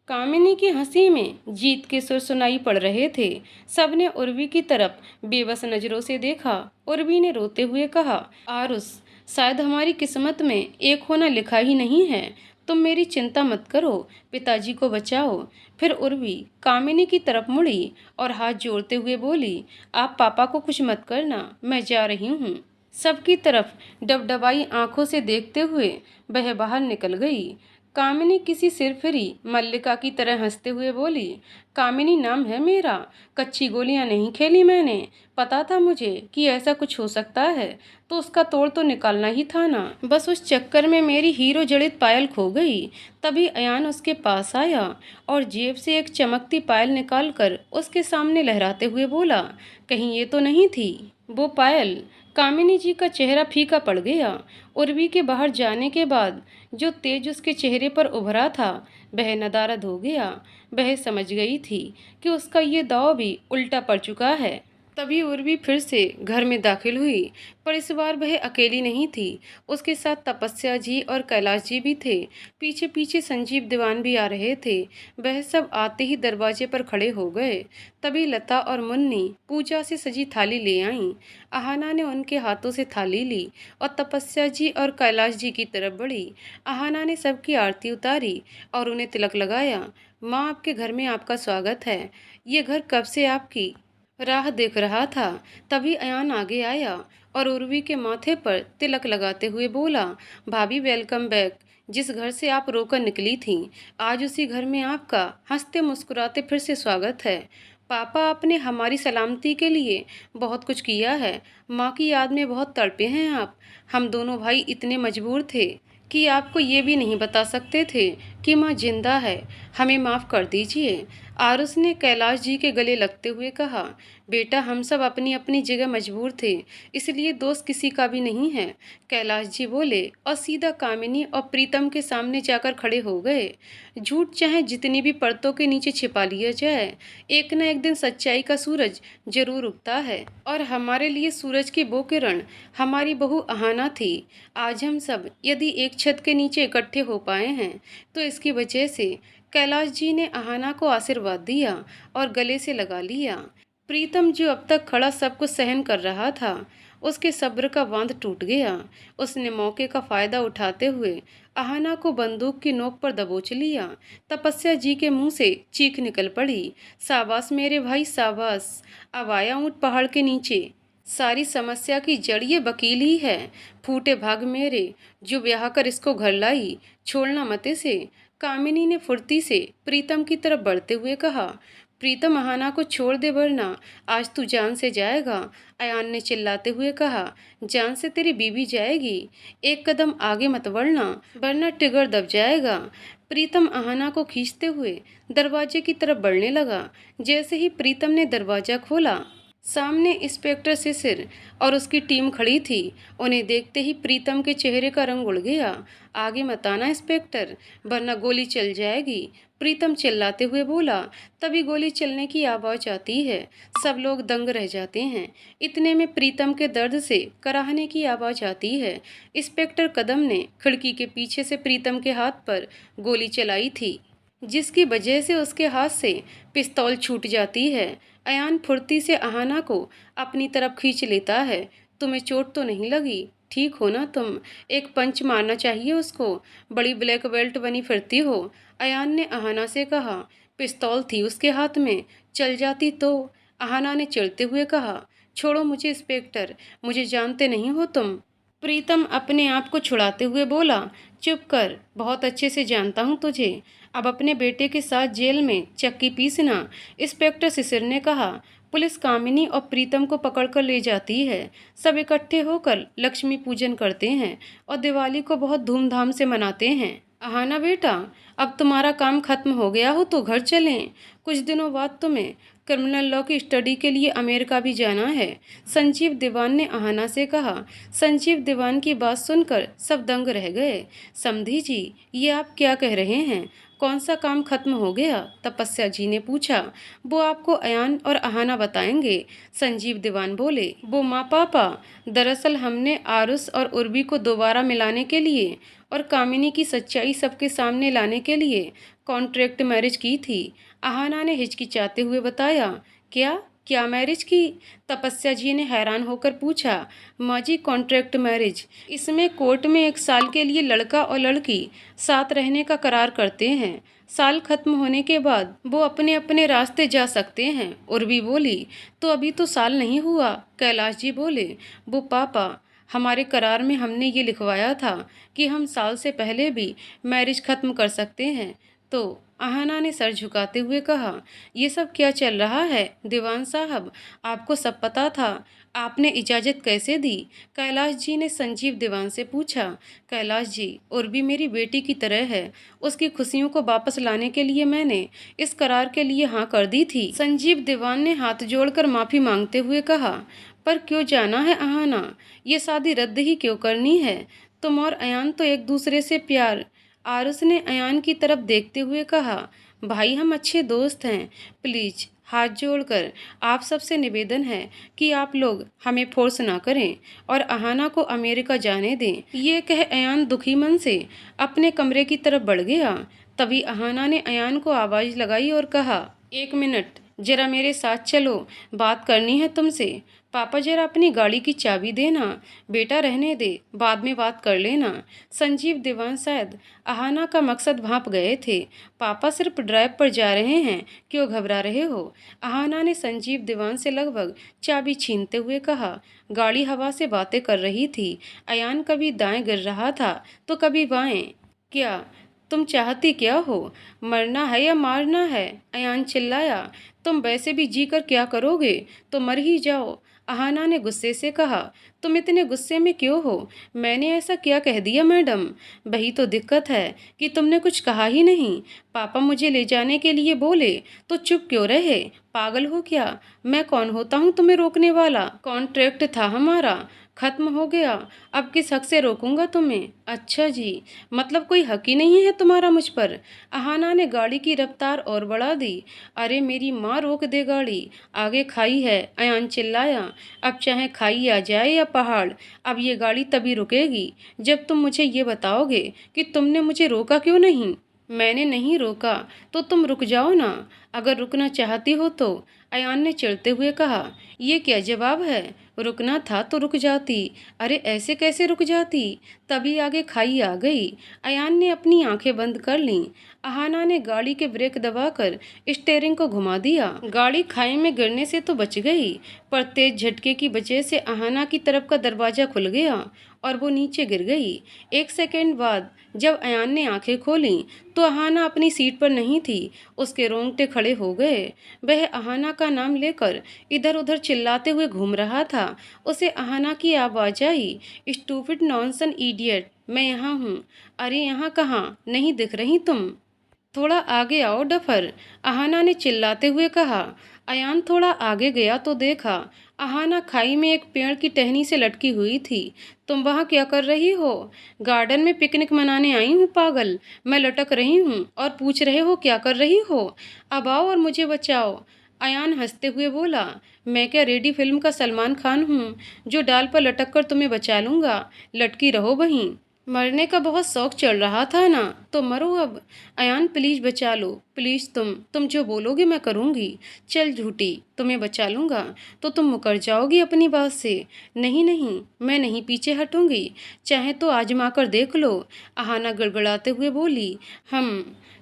कामिनी की हंसी में जीत के सुर सुनाई पड़ रहे थे। सबने उर्वी की तरफ बेबस नजरों से देखा। उर्वी ने रोते हुए कहा, आरुष, शायद हमारी किस्मत में एक होना लिखा ही नहीं है, तुम मेरी चिंता मत करो, पिताजी को बचाओ। फिर उर्वी कामिनी की तरफ मुड़ी और हाथ जोड़ते हुए बोली, आप पापा को कुछ मत करना, मैं जा रही हूँ। सबकी तरफ डबडबाई आंखों से देखते हुए वह बाहर निकल गई। कामिनी किसी सिरफिरी मल्लिका की तरह हंसते हुए बोली, कामिनी नाम है मेरा, कच्ची गोलियां नहीं खेली मैंने, पता था मुझे कि ऐसा कुछ हो सकता है तो उसका तोड़ तो निकालना ही था ना, बस उस चक्कर में मेरी हीरो जड़ित पायल खो गई। तभी अयान उसके पास आया और जेब से एक चमकती पायल निकालकर उसके सामने लहराते हुए बोला, कहीं ये तो नहीं थी वो पायल। कामिनी जी का चेहरा फीका पड़ गया। उर्वी के बाहर जाने के बाद जो तेज उसके चेहरे पर उभरा था वह नदारद हो गया। वह समझ गई थी कि उसका ये दांव भी उल्टा पड़ चुका है। तभी उर्वी फिर से घर में दाखिल हुई, पर इस बार वह अकेली नहीं थी, उसके साथ तपस्या जी और कैलाश जी भी थे। पीछे पीछे संजीव दीवान भी आ रहे थे। वह सब आते ही दरवाजे पर खड़े हो गए। तभी लता और मुन्नी पूजा से सजी थाली ले आईं। अहाना ने उनके हाथों से थाली ली और तपस्या जी और कैलाश जी की तरफ बढ़ी। अहाना ने सबकी आरती उतारी और उन्हें तिलक लगाया। माँ, आपके घर में आपका स्वागत है, ये घर कब से आपकी राह देख रहा था। तभी अयान आगे आया और उर्वी के माथे पर तिलक लगाते हुए बोला, भाभी वेलकम बैक, जिस घर से आप रोकर निकली थीं, आज उसी घर में आपका हंसते मुस्कुराते फिर से स्वागत है। पापा, आपने हमारी सलामती के लिए बहुत कुछ किया है, माँ की याद में बहुत तड़पे हैं आप। हम दोनों भाई इतने मजबूर थे कि आपको ये भी नहीं बता सकते थे कि माँ जिंदा है, हमें माफ़ कर दीजिए। आरुष ने कैलाश जी के गले लगते हुए कहा, बेटा, हम सब अपनी अपनी जगह मजबूर थे, इसलिए दोष किसी का भी नहीं है। कैलाश जी बोले और सीधा कामिनी और प्रीतम के सामने जाकर खड़े हो गए। झूठ चाहे जितनी भी परतों के नीचे छिपा लिया जाए, एक न एक दिन सच्चाई का सूरज जरूर उगता है, और हमारे लिए सूरज की वो किरण हमारी बहू अहाना थी। आज हम सब यदि एक छत के नीचे इकट्ठे हो पाए हैं तो इसकी वजह से कैलाश जी ने अहाना को आशीर्वाद दिया और गले से लगा लिया। प्रीतम, जो अब तक खड़ा सब कुछ सहन कर रहा था, उसके सब्र का बांध टूट गया। उसने मौके का फायदा उठाते हुए अहाना को बंदूक की नोक पर दबोच लिया। तपस्या जी के मुंह से चीख निकल पड़ी, शाबाश मेरे भाई शाबाश, अब आया ऊंट पहाड़ के नीचे, सारी समस्या की जड़ ये वकील ही है। फूटे भाग मेरे, जो ब्याह कर इसको घर लाई, छोड़ना मत इसे। कामिनी ने फुर्ती से प्रीतम की तरफ बढ़ते हुए कहा। प्रीतम अहाना को छोड़ दे वरना आज तू जान से जाएगा, अयान ने चिल्लाते हुए कहा। जान से तेरी बीवी जाएगी, एक कदम आगे मत बढ़ना वरना ट्रिगर दब जाएगा। प्रीतम अहाना को खींचते हुए दरवाजे की तरफ बढ़ने लगा। जैसे ही प्रीतम ने दरवाजा खोला, सामने इंस्पेक्टर शिशिर और उसकी टीम खड़ी थी। उन्हें देखते ही प्रीतम के चेहरे का रंग उड़ गया। आगे मत आना इंस्पेक्टर, वरना गोली चल जाएगी, प्रीतम चिल्लाते हुए बोला। तभी गोली चलने की आवाज़ आती है। सब लोग दंग रह जाते हैं। इतने में प्रीतम के दर्द से कराहने की आवाज़ आती है। इंस्पेक्टर कदम ने खिड़की के पीछे से प्रीतम के हाथ पर गोली चलाई थी, जिसकी वजह से उसके हाथ से पिस्तौल छूट जाती है। अयान फुर्ती से अहाना को अपनी तरफ खींच लेता है। तुम्हें चोट तो नहीं लगी? ठीक हो ना तुम? एक पंच मारना चाहिए उसको, बड़ी ब्लैक बेल्ट बनी फिरती हो, अयान ने अहाना से कहा। पिस्तौल थी उसके हाथ में, चल जाती तो, अहाना ने चिढ़ते हुए कहा। छोड़ो मुझे इंस्पेक्टर, मुझे जानते नहीं हो तुम। प्रीतम अपने आप को छुड़ाते हुए बोला। चुप कर, बहुत अच्छे से जानता हूँ तुझे। अब अपने बेटे के साथ जेल में चक्की पीसना, इंस्पेक्टर शिशिर ने कहा। पुलिस कामिनी और प्रीतम को पकड़कर ले जाती है। सब इकट्ठे होकर लक्ष्मी पूजन करते हैं और दिवाली को बहुत धूमधाम से मनाते हैं। अहाना बेटा, अब तुम्हारा काम खत्म हो गया हो तो घर चलें। कुछ दिनों बाद तुम्हें क्रिमिनल लॉ की स्टडी के लिए अमेरिका भी जाना है, संजीव दीवान ने अहाना से कहा। संजीव दीवान की बात सुनकर सब दंग रह गए। समधी जी, ये आप क्या कह रहे हैं? कौन सा काम खत्म हो गया? तपस्या जी ने पूछा। वो आपको अयान और अहाना बताएंगे, संजीव दीवान बोले। वो माँ पापा, दरअसल हमने आरुष और उर्वी को दोबारा मिलाने के लिए और कामिनी की सच्चाई सबके सामने लाने के लिए कॉन्ट्रैक्ट मैरिज की थी, अहाना ने हिचकिचाते हुए बताया। क्या क्या मैरिज की? तपस्या जी ने हैरान होकर पूछा। माँ जी, कॉन्ट्रैक्ट मैरिज, इसमें कोर्ट में 1 साल के लिए लड़का और लड़की साथ रहने का करार करते हैं। साल खत्म होने के बाद वो अपने अपने रास्ते जा सकते हैं, उर्वी बोली। तो अभी तो साल नहीं हुआ, कैलाश जी बोले। वो पापा, हमारे करार में हमने ये लिखवाया था कि हम साल से पहले भी मैरिज खत्म कर सकते हैं। तो अहाना ने सर झुकाते हुए कहा। ये सब क्या चल रहा है दीवान साहब? आपको सब पता था, आपने इजाज़त कैसे दी? कैलाश जी ने संजीव दीवान से पूछा। कैलाश जी, उर्वी मेरी बेटी की तरह है, उसकी खुशियों को वापस लाने के लिए मैंने इस करार के लिए हाँ कर दी थी। संजीव दीवान ने हाथ जोड़कर माफ़ी मांगते हुए कहा। पर क्यों जाना है अहाना? ये शादी रद्द ही क्यों करनी है? तुम और अयान तो एक दूसरे से प्यार, आरुष ने अयान की तरफ देखते हुए कहा। भाई, हम अच्छे दोस्त हैं, प्लीज हाथ जोड़कर आप सबसे निवेदन है कि आप लोग हमें फोर्स ना करें और अहाना को अमेरिका जाने दें। ये कह अयान दुखी मन से अपने कमरे की तरफ बढ़ गया। तभी अहाना ने अयान को आवाज़ लगाई और कहा। 1 मिनट, जरा मेरे साथ चलो, बात करनी है तुमसे। पापा, जरा अपनी गाड़ी की चाबी देना। बेटा रहने दे, बाद में बात कर लेना। संजीव दीवान शायद अहाना का मकसद भांप गए थे। पापा, सिर्फ ड्राइव पर जा रहे हैं, क्यों घबरा रहे हो? अहाना ने संजीव दीवान से लगभग चाबी छीनते हुए कहा। गाड़ी हवा से बातें कर रही थी। अयान कभी दाएं गिर रहा था तो कभी बाएं। क्या तुम चाहती क्या हो? मरना है या मारना है? अयान चिल्लाया। तुम वैसे भी जी कर क्या करोगे? तो मर ही जाओ, अहाना ने गुस्से से कहा। तुम इतने गुस्से में क्यों हो? मैंने ऐसा क्या कह दिया मैडम? वही तो दिक्कत है कि तुमने कुछ कहा ही नहीं। पापा मुझे ले जाने के लिए बोले तो चुप क्यों रहे? पागल हो क्या? मैं कौन होता हूँ तुम्हें रोकने वाला? कॉन्ट्रैक्ट था हमारा, खत्म हो गया, अब किस हक से रोकूंगा तुम्हें? अच्छा जी, मतलब कोई हक ही नहीं है तुम्हारा मुझ पर? अहाना ने गाड़ी की रफ्तार और बढ़ा दी। अरे मेरी माँ, रोक दे गाड़ी, आगे खाई है, अयान चिल्लाया। अब चाहे खाई आ जाए या पहाड़, अब ये गाड़ी तभी रुकेगी जब तुम मुझे ये बताओगे कि तुमने मुझे रोका क्यों नहीं। मैंने नहीं रोका तो तुम रुक जाओ ना, अगर रुकना चाहती हो तो, अयान ने चिढ़ते हुए कहा। ये क्या जवाब है? रुकना था तो रुक जाती। अरे ऐसे कैसे रुक जाती? तभी आगे खाई आ गई। अयान ने अपनी आंखें बंद कर लीं। अहाना ने गाड़ी के ब्रेक दबाकर स्टीयरिंग को घुमा दिया। गाड़ी खाई में गिरने से तो बच गई, पर तेज झटके की वजह से अहाना की तरफ का दरवाजा खुल गया। और वो नीचे गिर गई। एक सेकंड बाद जब अयान ने आंखें खोलीं तो अहाना अपनी सीट पर नहीं थी। उसके रोंगटे खड़े हो गए। वह अहाना का नाम लेकर इधर उधर चिल्लाते हुए घूम रहा था। उसे अहाना की आवाज़ आई, स्टूपिड नॉनसन इडियट, मैं यहाँ हूँ। अरे यहाँ कहाँ, नहीं दिख रही तुम? थोड़ा आगे आओ डफर, अहाना ने चिल्लाते हुए कहा। अयान थोड़ा आगे गया तो देखा अहाना खाई में एक पेड़ की टहनी से लटकी हुई थी। तुम वहाँ क्या कर रही हो? गार्डन में पिकनिक मनाने आई हूँ पागल, मैं लटक रही हूँ और पूछ रहे हो क्या कर रही हो? अब आओ और मुझे बचाओ। अयान हंसते हुए बोला, मैं क्या रेडी फिल्म का सलमान खान हूँ जो डाल पर लटक कर तुम्हें बचा लूँगा? लटकी रहो वहीं। मरने का बहुत शौक चल रहा था ना, तो मरो अब। अयान प्लीज बचा लो, प्लीज तुम जो बोलोगे मैं करूँगी। चल झूठी, तुम्हें बचा लूँगा तो तुम मुकर जाओगी अपनी बात से। नहीं नहीं, मैं नहीं पीछे हटूंगी, चाहे तो आजमा कर देख लो। अहाना गड़गड़ाते हुए बोली।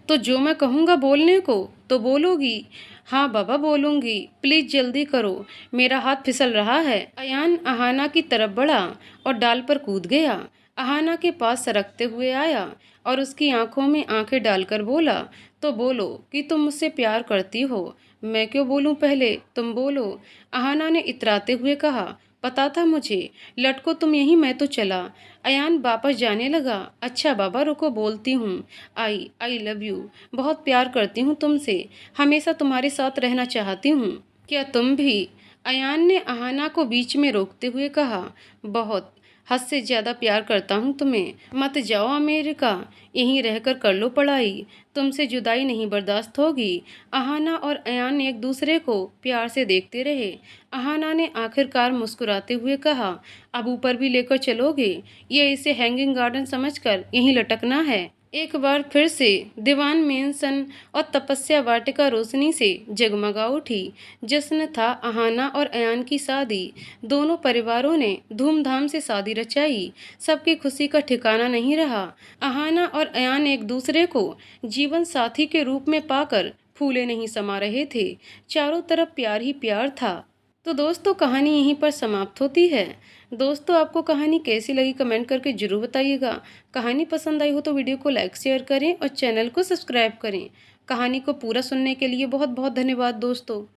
तो जो मैं कहूँगा बोलने को तो बोलोगी? हाँ बाबा बोलूँगी, प्लीज जल्दी करो, मेरा हाथ फिसल रहा है। अयान अहाना की तरफ बढ़ा और डाल पर कूद गया। अहाना के पास सरकते हुए आया और उसकी आंखों में आंखें डालकर बोला, तो बोलो कि तुम मुझसे प्यार करती हो। मैं क्यों बोलूं, पहले तुम बोलो। अहाना ने इतराते हुए कहा, पता था मुझे, लटको तुम यहीं, मैं तो चला। अयान वापस जाने लगा। अच्छा बाबा रुको, बोलती हूँ। आई लव यू, बहुत प्यार करती हूँ तुमसे, हमेशा तुम्हारे साथ रहना चाहती हूँ। क्या तुम भी? अयान ने अहाना को बीच में रोकते हुए कहा, बहुत, हद से ज़्यादा प्यार करता हूँ तुम्हें। मत जाओ अमेरिका, यहीं रहकर कर लो पढ़ाई, तुमसे जुदाई नहीं बर्दाश्त होगी। अहाना और अयान एक दूसरे को प्यार से देखते रहे। अहाना ने आखिरकार मुस्कुराते हुए कहा, अब ऊपर भी लेकर चलोगे? ये इसे हैंगिंग गार्डन समझकर यहीं लटकना है? एक बार फिर से दीवान मेंशन और तपस्या वाटिका रोशनी से जगमगा उठी। जश्न था अहाना और अयान की शादी। दोनों परिवारों ने धूमधाम से शादी रचाई। सबकी खुशी का ठिकाना नहीं रहा। अहाना और अयान एक दूसरे को जीवन साथी के रूप में पाकर फूले नहीं समा रहे थे। चारों तरफ प्यार ही प्यार था। तो दोस्तों कहानी यहीं पर समाप्त होती है। दोस्तों आपको कहानी कैसी लगी कमेंट करके जरूर बताइएगा। कहानी पसंद आई हो तो वीडियो को लाइक शेयर करें और चैनल को सब्सक्राइब करें। कहानी को पूरा सुनने के लिए बहुत बहुत धन्यवाद दोस्तों।